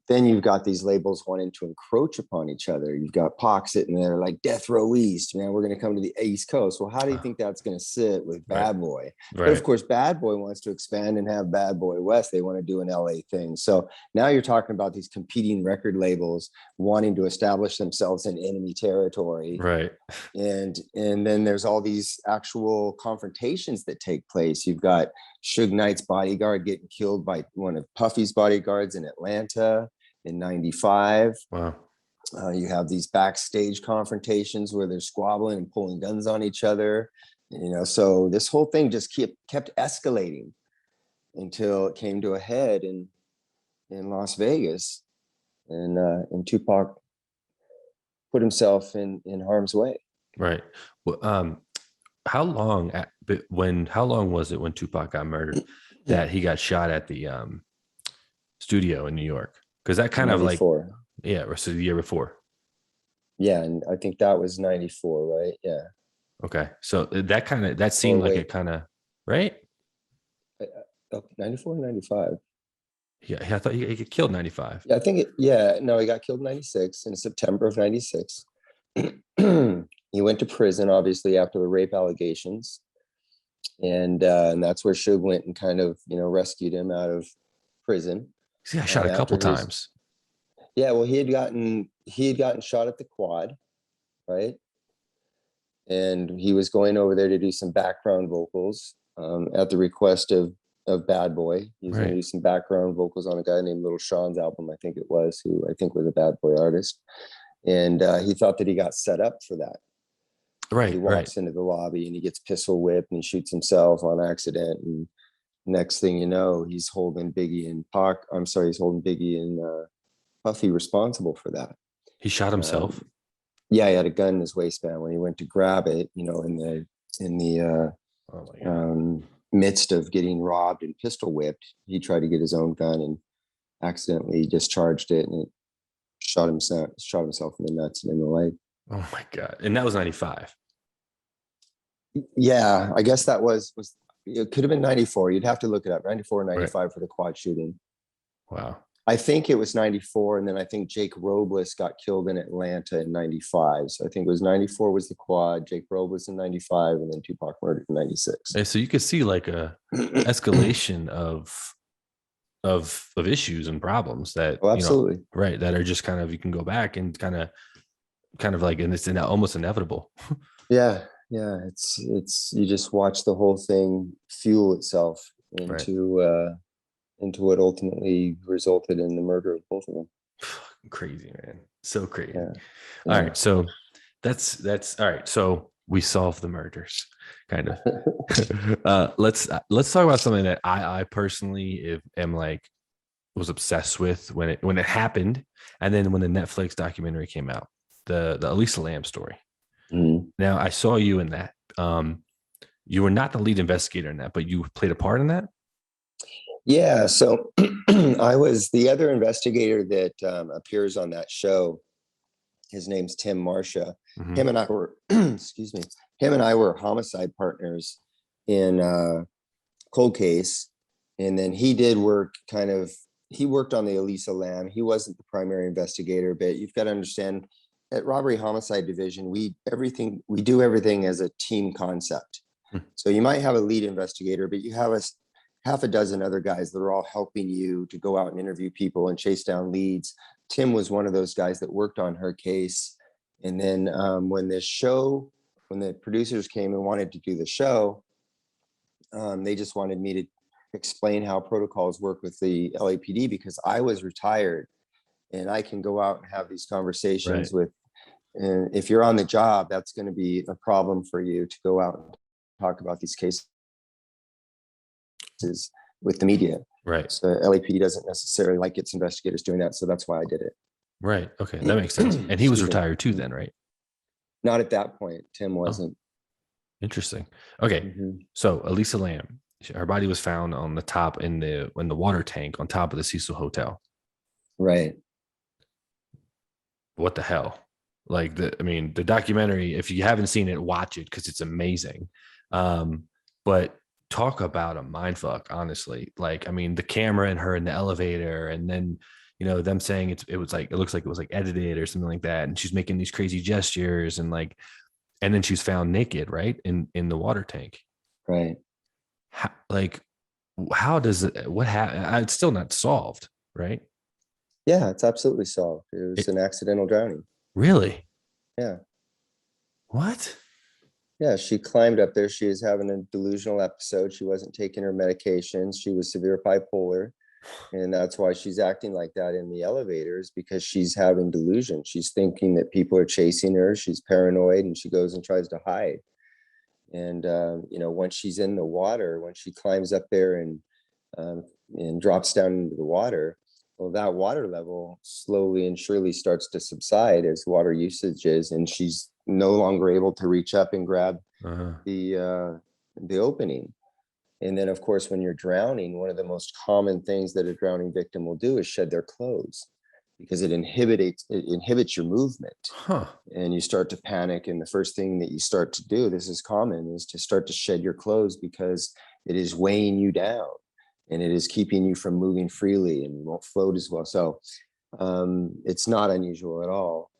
then you've got these labels wanting to encroach upon each other. You've got Pac sitting there like Death Row East, man, we're going to come to the East Coast. Well, how do you think that's going to sit with Right. Bad Boy? But of Right. course, Bad Boy wants to expand and have Bad Boy West. They want to do an LA thing. So now you're talking about these competing record labels wanting to establish themselves in enemy territory. Right. And then there's all these actual confrontations that take place. You've got Suge Knight's bodyguard getting killed by one of Puffy's bodyguards in Atlanta in 95. Wow. You have these backstage confrontations where they're squabbling and pulling guns on each other. So this whole thing just kept escalating until it came to a head in Las Vegas, and Tupac put himself in harm's way. Right. Well, how long was it when Tupac got murdered that he got shot at the studio in New York? Because that kind of like, 94. yeah, or so the year before. Yeah, and I think that was 94, right? Yeah. Okay. So that seemed like it kind of, right? 94, 95. Yeah, I thought he got killed in 95. Yeah, I think no, he got killed in 96, in September of 96. He went to prison, obviously, after the rape allegations. And that's where Suge went and kind of, rescued him out of prison. See, I shot a couple times. Yeah, well, he had gotten shot at the quad, right? And he was going over there to do some background vocals at the request of Bad Boy. He was going to do some background vocals on a guy named Little Sean's album, I think it was, who I think was a Bad Boy artist. And he thought that he got set up for that. Right. He walks into the lobby and he gets pistol whipped and he shoots himself on accident. And next thing you know, he's holding Biggie and Puffy responsible for that. He shot himself. Yeah, he had a gun in his waistband. When he went to grab it, in the midst of getting robbed and pistol whipped, he tried to get his own gun and accidentally discharged it, and it shot himself in the nuts and in the leg. Oh my God. And that was 95. Yeah, I guess that was it could have been 94. You'd have to look it up. 94 or 95 for the quad shooting. Wow. I think it was 94, and then I think Jake Robles got killed in Atlanta in 95. So I think it was 94 was the quad, Jake Robles in 95, and then Tupac murdered in 96. And so you could see like a escalation of issues and problems that absolutely that are just kind of, you can go back and kind of like, and it's almost inevitable. Yeah. It's you just watch the whole thing fuel itself into what ultimately resulted in the murder of both of them. Crazy, man. So crazy. Yeah. All right. So that's all right. So we solved the murders, kind of. Let's talk about something that I personally was obsessed with when it happened, and then when the Netflix documentary came out, the Elisa Lam story. Mm-hmm. Now, I saw you in that. You were not the lead investigator in that, but you played a part in that. Yeah, so I was the other investigator that appears on that show. His name's Tim Marsha. Mm-hmm. Him and I were, excuse me, him and I were homicide partners in Cold Case. And then he did work he worked on the Elisa Lam. He wasn't the primary investigator, but you've got to understand, at Robbery Homicide Division, we do everything as a team concept. Mm-hmm. So you might have a lead investigator, but you have half a dozen other guys that are all helping you to go out and interview people and chase down leads. Tim was one of those guys that worked on her case. And then when the producers came and wanted to do the show, they just wanted me to explain how protocols work with the LAPD, because I was retired and I can go out and have these conversations with, and if you're on the job, that's going to be a problem for you to go out and talk about these cases with the media. Right. So LAPD doesn't necessarily like its investigators doing that. So that's why I did it. Right. Okay. That makes sense. And he was retired too then, right? Not at that point. Tim wasn't. Oh, interesting. Okay. Mm-hmm. So Elisa Lam, her body was found on the top in the water tank on top of the Cecil Hotel. Right. What the hell? Like the documentary, if you haven't seen it, watch it because it's amazing. But talk about a mindfuck, honestly. Like, the camera and her in the elevator, and then them saying it was like, it looks like it was like edited or something like that, and she's making these crazy gestures, and like, and then she's found naked, right, in the water tank. Right. Like, how does it, what happened? It's still not solved, right? Yeah, it's absolutely solved. It was It an accidental drowning. really, Yeah. what? Yeah, she climbed up there. She was having a delusional episode. She wasn't taking her medications. She was severe bipolar. And that's why she's acting like that in the elevators, because she's having delusion. She's thinking that people are chasing her. She's paranoid, and she goes and tries to hide. And once she's in the water, when she climbs up there um, and drops down into the water, well, that water level slowly and surely starts to subside as water usage is, and she's no longer able to reach up and grab Uh-huh. the opening. And then, of course, when you're drowning, one of the most common things that a drowning victim will do is shed their clothes, because it inhibits your movement, Huh. and you start to panic. And the first thing that you start to do, this is common, is to start to shed your clothes, because it is weighing you down, and it is keeping you from moving freely, and you won't float as well. So it's not unusual at all,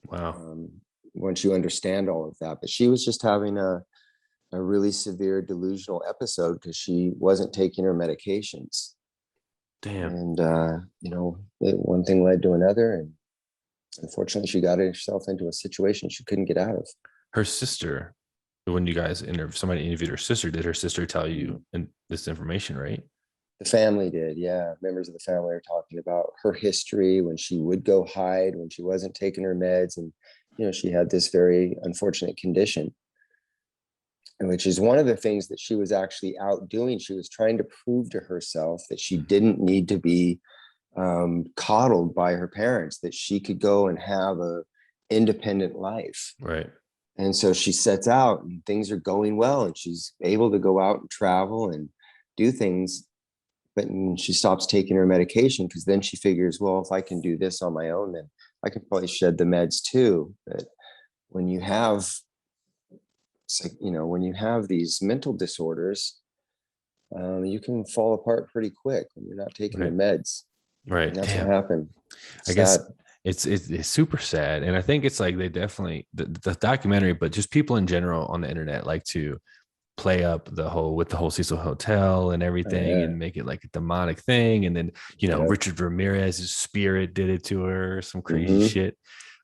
Wow. once you understand all of that. But she was just having a really severe delusional episode because she wasn't taking her medications. Damn. And one thing led to another, and unfortunately she got herself into a situation she couldn't get out of. Her sister, when you guys somebody interviewed her sister, did her sister tell you this information, right? The family did, yeah. Members of the family are talking about her history, when she would go hide when she wasn't taking her meds, and she had this very unfortunate condition, which is one of the things that she was actually out doing. She was trying to prove to herself that she didn't need to be coddled by her parents, that she could go and have a independent life. Right. And so she sets out, and things are going well, and she's able to go out and travel and do things. But she stops taking her medication, because then she figures, well, if I can do this on my own, then I can probably shed the meds too. But when you have, when you have these mental disorders, you can fall apart pretty quick when you're not taking the Right. meds. Right. And that's Damn. what happened. I Sad. guess it's super sad, and I think it's like they definitely the documentary, but just people in general on the internet like to play up the whole Cecil Hotel and Oh, everything, yeah. and make it like a demonic thing, and then Yep. Richard Ramirez's spirit did it to her, some crazy Mm-hmm. shit.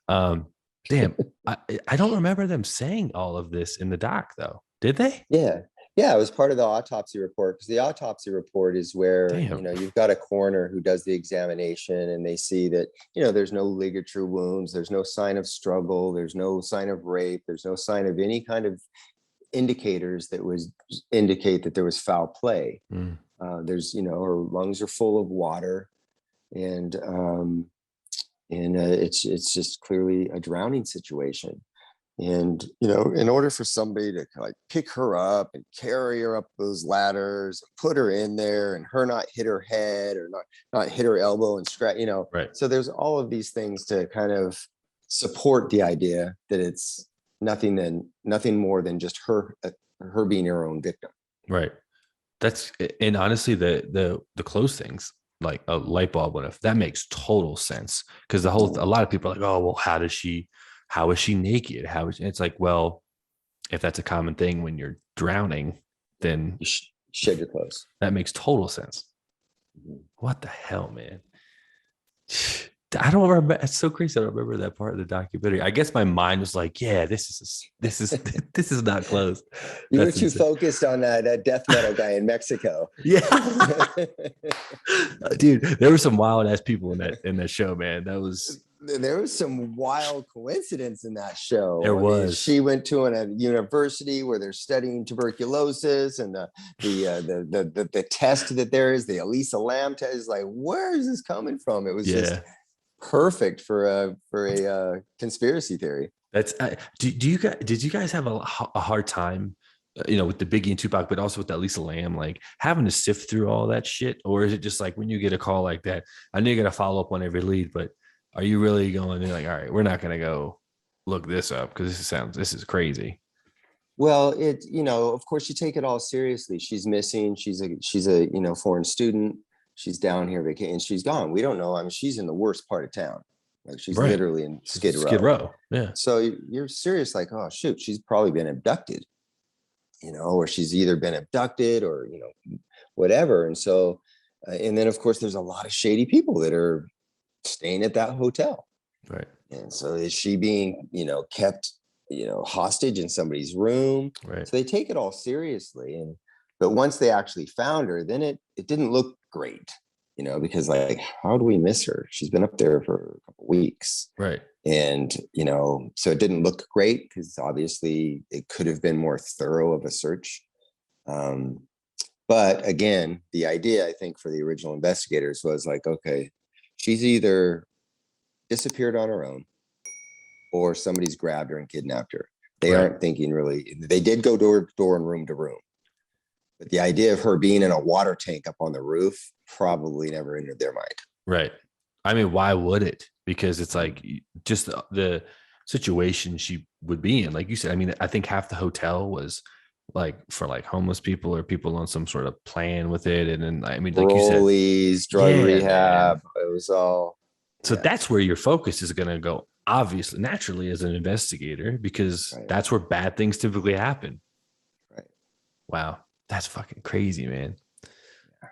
Um, damn, I don't remember them saying all of this in the doc though. Did they? Yeah. Yeah, it was part of the autopsy report, because the autopsy report is where, Damn. you've got a coroner who does the examination, and they see that, there's no ligature wounds, there's no sign of struggle, there's no sign of rape, there's no sign of any kind of indicators that was indicate that there was foul play. Mm. There's, her lungs are full of water, and it's just clearly a drowning situation. And in order for somebody to like pick her up and carry her up those ladders, put her in there, and her not hit her head, or not hit her elbow and scratch, Right. so there's all of these things to kind of support the idea that it's nothing more than just her being her own victim. Right. That's, and honestly, the close things, like a light bulb went off. That makes total sense, because a lot of people are like, oh well, how is she naked? It's like, well, if that's a common thing when you're drowning, then You shed your clothes. that makes total sense. Mhm. What the hell, man? I don't remember. It's so crazy. I don't remember that part of the documentary. I guess my mind was like, yeah, this is this is not close. You were That's too insane. focused on that death metal guy in Mexico. Yeah. Dude, there were some wild ass people in that show, man. That was, There was some wild coincidence in that show. there I mean, was. she went to a university where they're studying tuberculosis, and the test that there is, the Elisa Lam test, is like, where is this coming from? It was just Yeah. perfect for a conspiracy theory. That's do you guys, did you guys have a hard time, with the Biggie and Tupac, but also with that Lisa Lamb, like having to sift through all that shit? Or is it just like when you get a call like that, I know you got to follow up on every lead, but are you really going to like, all right, we're not going to go look this up because this is crazy? Well, of course, you take it all seriously. She's missing. She's a foreign student. she's down here vacation, and she's gone. We don't know. I mean, she's in the worst part of town. Like she's Right. literally in Skid Row. Skid Row. Yeah. So you're serious, like, oh shoot, she's probably been abducted, or she's either been abducted or, whatever. And so, and then of course, there's a lot of shady people that are staying at that hotel. Right. And so is she being, kept, hostage in somebody's room? Right. So they take it all seriously. But once they actually found her, then it didn't look great, because like, how do we miss her? She's been up there for a couple weeks. Right. And, so it didn't look great because obviously it could have been more thorough of a search. But again, the idea, I think, for the original investigators was like, okay, she's either disappeared on her own or somebody's grabbed her and kidnapped her. They aren't thinking really. They did go door to door and room to room. But the idea of her being in a water tank up on the roof probably never entered their mind. Right. I mean, why would it? Because it's like just the situation she would be in. Like you said, I mean, I think half the hotel was like for like homeless people or people on some sort of plan with it. And then, I mean, like you said, drug rehab, man. It was all. So that's where your focus is going to go, obviously, naturally, as an investigator, because that's where bad things typically happen. Right. Wow. That's fucking crazy, man. Yeah.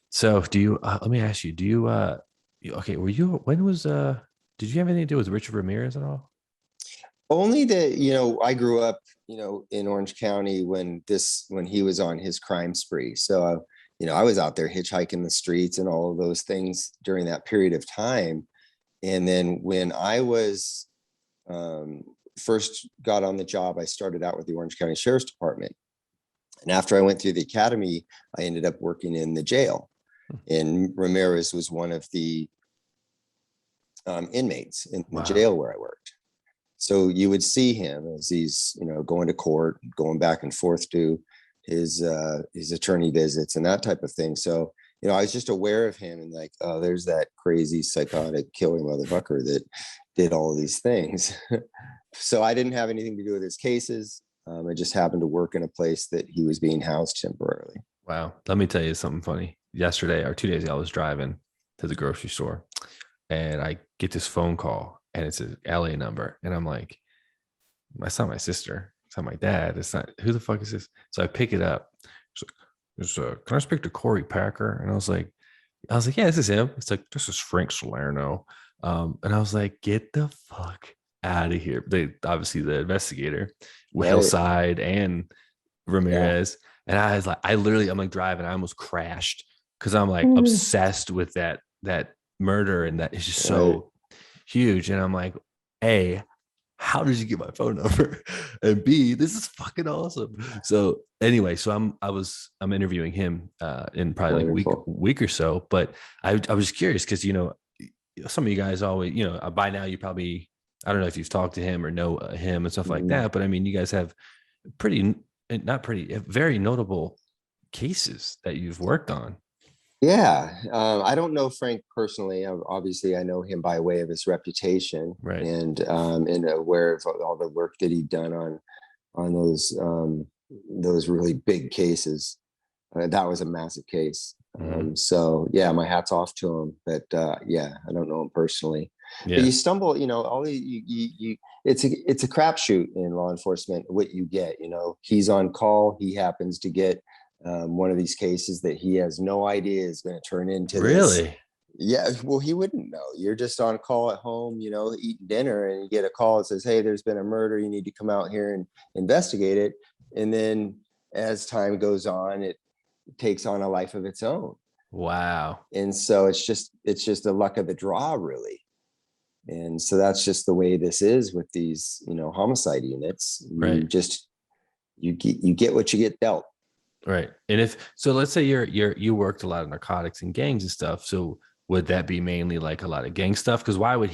So do you, let me ask you, do you, okay, did you have anything to do with Richard Ramirez at all? Only that, I grew up, in Orange County when he was on his crime spree. So, I was out there hitchhiking the streets and all of those things during that period of time. And then when I was first got on the job, I started out with the Orange County Sheriff's Department. And after I went through the academy, I ended up working in the jail. And Ramirez was one of the inmates in the jail where I worked. So you would see him as he's, going to court, going back and forth to his attorney visits and that type of thing. So, I was just aware of him and like, oh, there's that crazy psychotic killing motherfucker that did all of these things. So I didn't have anything to do with his cases. I just happened to work in a place that he was being housed temporarily. Wow. Let me tell you something funny. Yesterday or 2 days ago, I was driving to the grocery store and I get this phone call and it's an LA number. And I'm like, that's not my sister. It's not my dad. It's not, who the fuck is this? So I pick it up. Can I speak to Corey Packer? And I was like, yeah, this is him. It's like, this is Frank Salerno. And I was like, get the fuck out of here. Obviously the investigator, Hillside and Ramirez. Yeah. And I was like, I'm like driving. I almost crashed because I'm like obsessed with that murder. And that is just so huge. And I'm like, A, how did you get my phone number? And B, this is fucking awesome. So anyway, so I'm interviewing him in probably like a week or so. But I was curious because some of you guys always, by now you probably, I don't know if you've talked to him or know him and stuff like that. But I mean, you guys have very notable cases that you've worked on. Yeah. I don't know Frank personally. Obviously, I know him by way of his reputation, right? And aware of all the work that he'd done on those really big cases. That was a massive case. So yeah, my hat's off to him. But yeah, I don't know him personally. Yeah. But you stumble, it's a crapshoot in law enforcement. What you get, he's on call. He happens to get one of these cases that he has no idea is going to turn into really this. Yeah, well, he wouldn't know. You're just on call at home, eating dinner, and you get a call that says, hey, there's been a murder, you need to come out here and investigate it. And then as time goes on, it takes on a life of its own. Wow. And so it's just the luck of the draw, really. And so that's just the way this is with these homicide units. Right. You get what you get dealt. Right. And let's say you worked a lot of narcotics and gangs and stuff. So would that be mainly like a lot of gang stuff? Because why would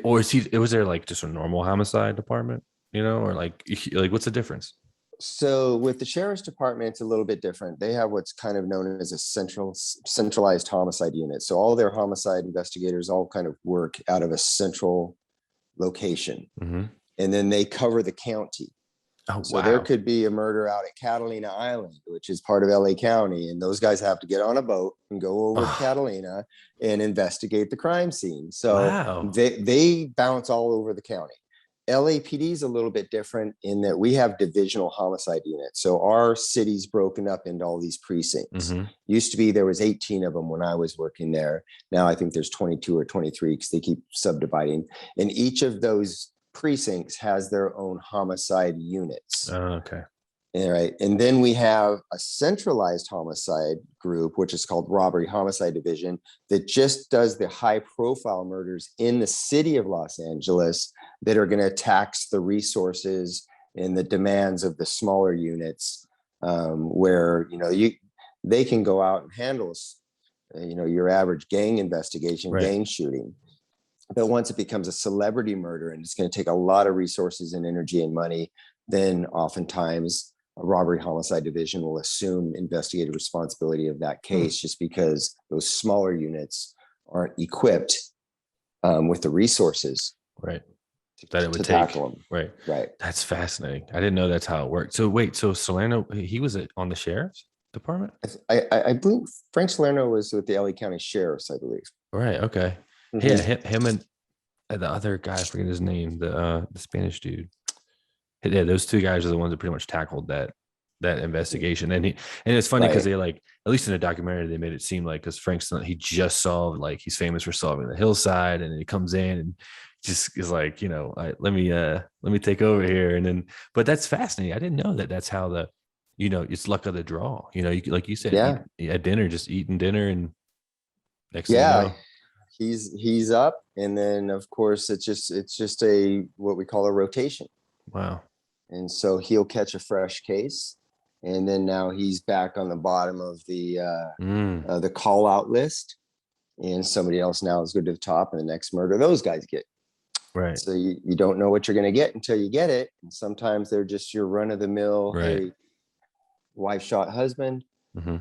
was there like just a normal homicide department, or like what's the difference? So with the sheriff's department, it's a little bit different. They have what's kind of known as a centralized homicide unit. So all their homicide investigators all kind of work out of a central location. Mm-hmm. And then they cover the county. Oh, So there wow. could be a murder out at Catalina Island, which is part of LA County, and those guys have to get on a boat and go over to Oh, Catalina and investigate the crime scene. So wow. they bounce all over the county. LAPD is a little bit different in that we have divisional homicide units. So our city's broken up into all these precincts. Mm-hmm. Used to be there was 18 of them when I was working there. Now I think there's 22 or 23 because they keep subdividing. And each of those precincts has their own homicide units. Oh, okay. All right. And then we have a centralized homicide group, which is called Robbery Homicide Division, that just does the high profile murders in the city of Los Angeles that are going to tax the resources and the demands of the smaller units, where, they can go out and handle, your average gang investigation, Right. gang shooting. But once it becomes a celebrity murder and it's going to take a lot of resources and energy and money, then oftentimes a robbery homicide division will assume investigative responsibility of that case, just because those smaller units aren't equipped with the resources Right. That it would to take. tackle them. Right. Right. That's fascinating. I didn't know that's how it worked. So wait, so Salerno, he was on the sheriff's department? I believe Frank Salerno was with the LA County Sheriff's, I believe. Right. Okay. Yeah, Mhm. him and the other guy, I forget his name, the Spanish dude. Yeah, those two guys are the ones that pretty much tackled that investigation. And it's funny because Right. they, like, at least in the documentary, they made it seem like, because Frank's, he just solved, like, he's famous for solving the Hillside, and he comes in and just is like, let me take over here. And then, but that's fascinating. I didn't know that that's how it's luck of the draw. Like you said, Yeah. at dinner, just eating dinner, and next thing you Yeah. know. He's up. And then of course it's just a what we call a rotation. Wow. And so he'll catch a fresh case, and then now he's back on the bottom of the call out list, and somebody else now is good to the top, and the next murder those guys get. Right. So you don't know what you're going to get until you get it, and sometimes they're just your run of the mill, Right. hey, wife shot husband, Mm-hmm.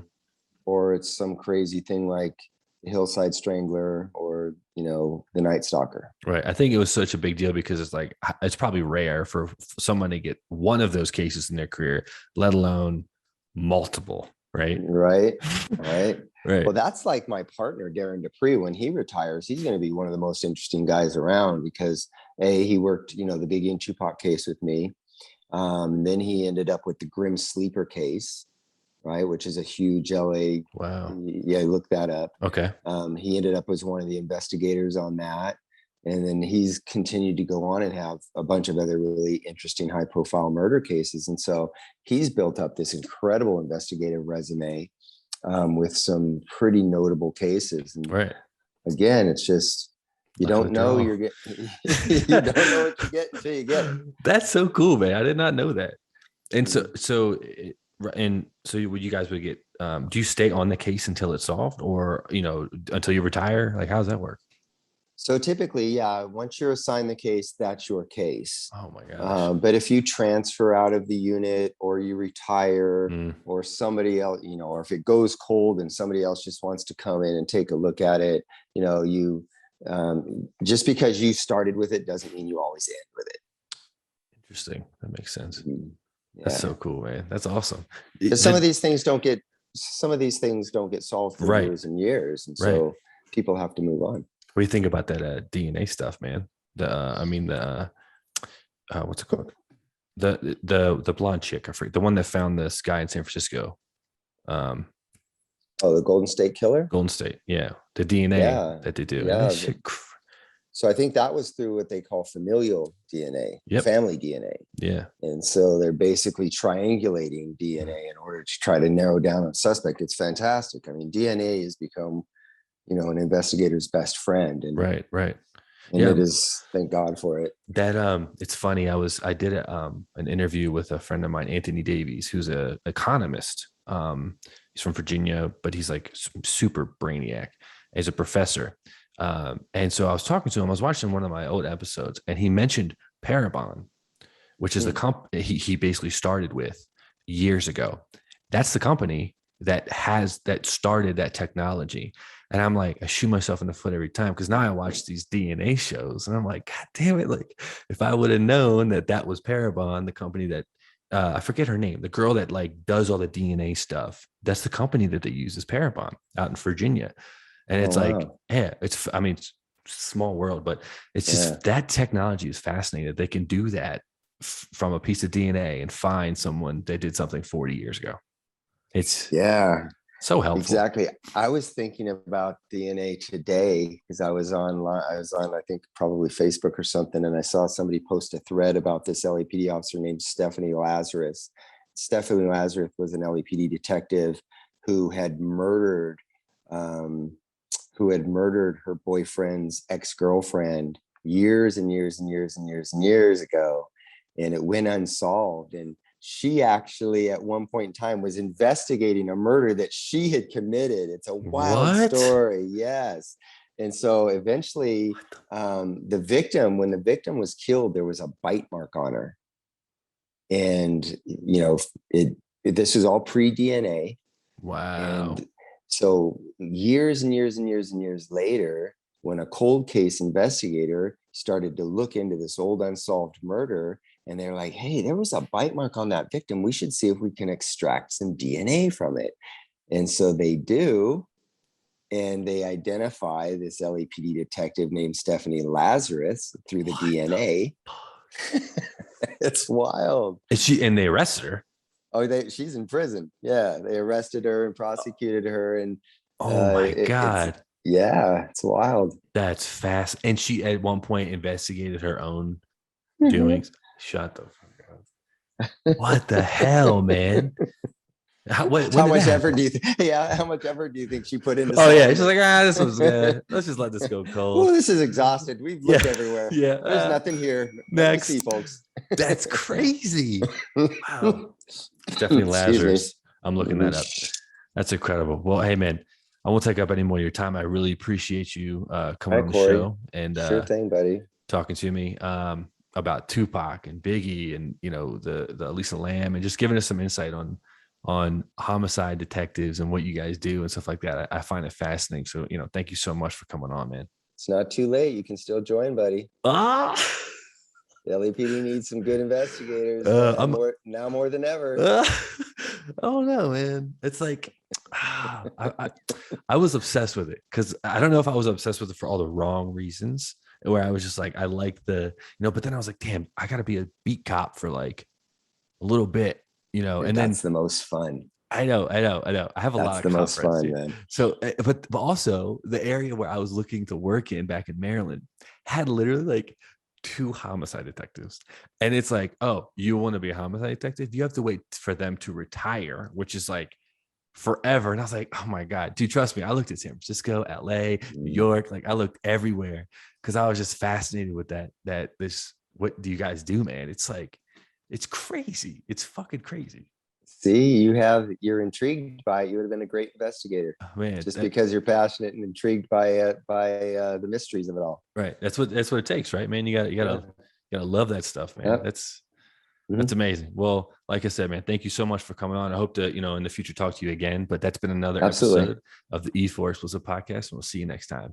or it's some crazy thing like the Hillside Strangler, or the Night Stalker. Right. I think it was such a big deal because it's like, it's probably rare for someone to get one of those cases in their career, let alone multiple. Right. Right. Right. Right. Well, that's like my partner, Darren Dupree. When he retires, he's going to be one of the most interesting guys around because he worked, the Biggie and Tupac case with me. Then he ended up with the Grim Sleeper case, right, which is a huge LA. Wow. Yeah, look that up. Okay. He ended up as one of the investigators on that. And then he's continued to go on and have a bunch of other really interesting high profile murder cases. And so he's built up this incredible investigative resume with some pretty notable cases. And Right. again, it's just, you Luck of don't the know draw. you're getting, you don't know what you get until you get it. That's so cool, man. I did not know that. And Mhm. so you guys would get, do you stay on the case until it's solved, or, until you retire? Like, how does that work? So typically, yeah, once you're assigned the case, that's your case. Oh my gosh. But if you transfer out of the unit, or you retire, Mm, or somebody else, or if it goes cold and somebody else just wants to come in and take a look at it, you just because you started with it doesn't mean you always end with it. interesting. That makes sense. That's Yeah, so cool, man. That's awesome. because some of these things don't get solved for Right. years and years, and Right. so people have to move on. What do you think about that DNA stuff, man? What's it called? The blonde chick, I forget, the one that found this guy in San Francisco, um, Oh, the Golden State Killer. Golden State. Yeah, the DNA Yeah, that they do, and that yeah. shit. So I think that was through what they call familial DNA, Yep. family DNA. Yeah. And so they're basically triangulating DNA in order to try to narrow down a suspect. It's fantastic. I mean, DNA has become, an investigator's best friend. And, Right. Right. and Yeah. it is, thank God for it. That it's funny. I did an interview with a friend of mine, Anthony Davies, who's a economist. He's from Virginia, but he's like super brainiac. He's a professor. And so I was talking to him. I was watching one of my old episodes, and he mentioned Parabon, which is the company he basically started with years ago. That's the company that started that technology. And I'm like, I shoot myself in the foot every time, because now I watch these DNA shows and I'm like, God damn it. Like, if I would have known that was Parabon, the company that, I forget her name, the girl that like does all the DNA stuff. That's the company that they use is Parabon out in Virginia. And Oh it's like, wow. yeah, I mean, it's a small world, but it's Yeah. just that technology is fascinating. They can do that from a piece of DNA and find someone that did something 40 years ago. It's Yeah. so helpful. Exactly. I was thinking about DNA today because I was online. I was on, I think, probably Facebook or something, and I saw somebody post a thread about this LAPD officer named Stephanie Lazarus. Stephanie Lazarus was an LAPD detective who had murdered, um, her boyfriend's ex-girlfriend years and years and years and years and years ago, and it went unsolved. And she actually at one point in time was investigating a murder that she had committed. It's a wild What? story. Yes. And so eventually when the victim was killed, there was a bite mark on her. And, this was all pre-DNA. Wow. And so years and years and years and years later, when a cold case investigator started to look into this old unsolved murder, and they're like, hey, there was a bite mark on that victim. We should see if we can extract some DNA from it. And so they do. And they identify this LAPD detective named Stephanie Lazarus through the DNA. It's wild. And they arrested her. Oh, she's in prison. Yeah, they arrested her and prosecuted her, and Oh my it's God. yeah, it's wild. That's fast. And she at one point investigated her own doings. Shut the fuck up. What the hell, man? When How did that much effort happen? do you think? Yeah, how much effort do you think she put into Oh yeah, solving she's like, this was good. it? Let's just let this go Oh, cold. this is exhausted. We've Yeah, looked everywhere. yeah. There's nothing here. Nothing to see, Next. folks. That's crazy. Wow. Stephanie Excuse me. Lazarus. I'm looking that up. That's incredible. Well, hey man, I won't take up any more of your time. I really appreciate you coming Hi, on the Corey. show and Sure thing, buddy. talking to me about Tupac and Biggie and the Elisa Lam and just giving us some insight on homicide detectives and what you guys do and stuff like that. I find it fascinating. So thank you so much for coming on, man. It's not too late. You can still join, buddy. Ah, The LAPD needs some good investigators I'm. now more than ever. Oh no, man! It's like I was obsessed with it because I don't know if I was obsessed with it for all the wrong reasons. Where I was just like, I like but then I was like, damn, I got to be a beat cop for like a little bit, Dude, and then that's the most fun. I know. I have a That's lot the of cop most friends fun, too. man. So, but also the area where I was looking to work in back in Maryland had literally like two homicide detectives. And it's like, oh, you want to be a homicide detective? You have to wait for them to retire, which is like forever. And I was like, oh my God, dude, trust me. I looked at San Francisco, LA, New York. Like I looked everywhere because I was just fascinated with what do you guys do, man? It's like, it's crazy. It's fucking crazy. See, you're intrigued by it. You would have been a great investigator Oh, man, just because you're passionate and intrigued by the mysteries of it all. right. That's what it takes, right, man? You gotta love that stuff, man. Yep. That's amazing. Well, like I said, man, thank you so much for coming on. I hope to, in the future talk to you again. But that's been another Absolutely. episode of the E4 Explicit podcast. And we'll see you next time.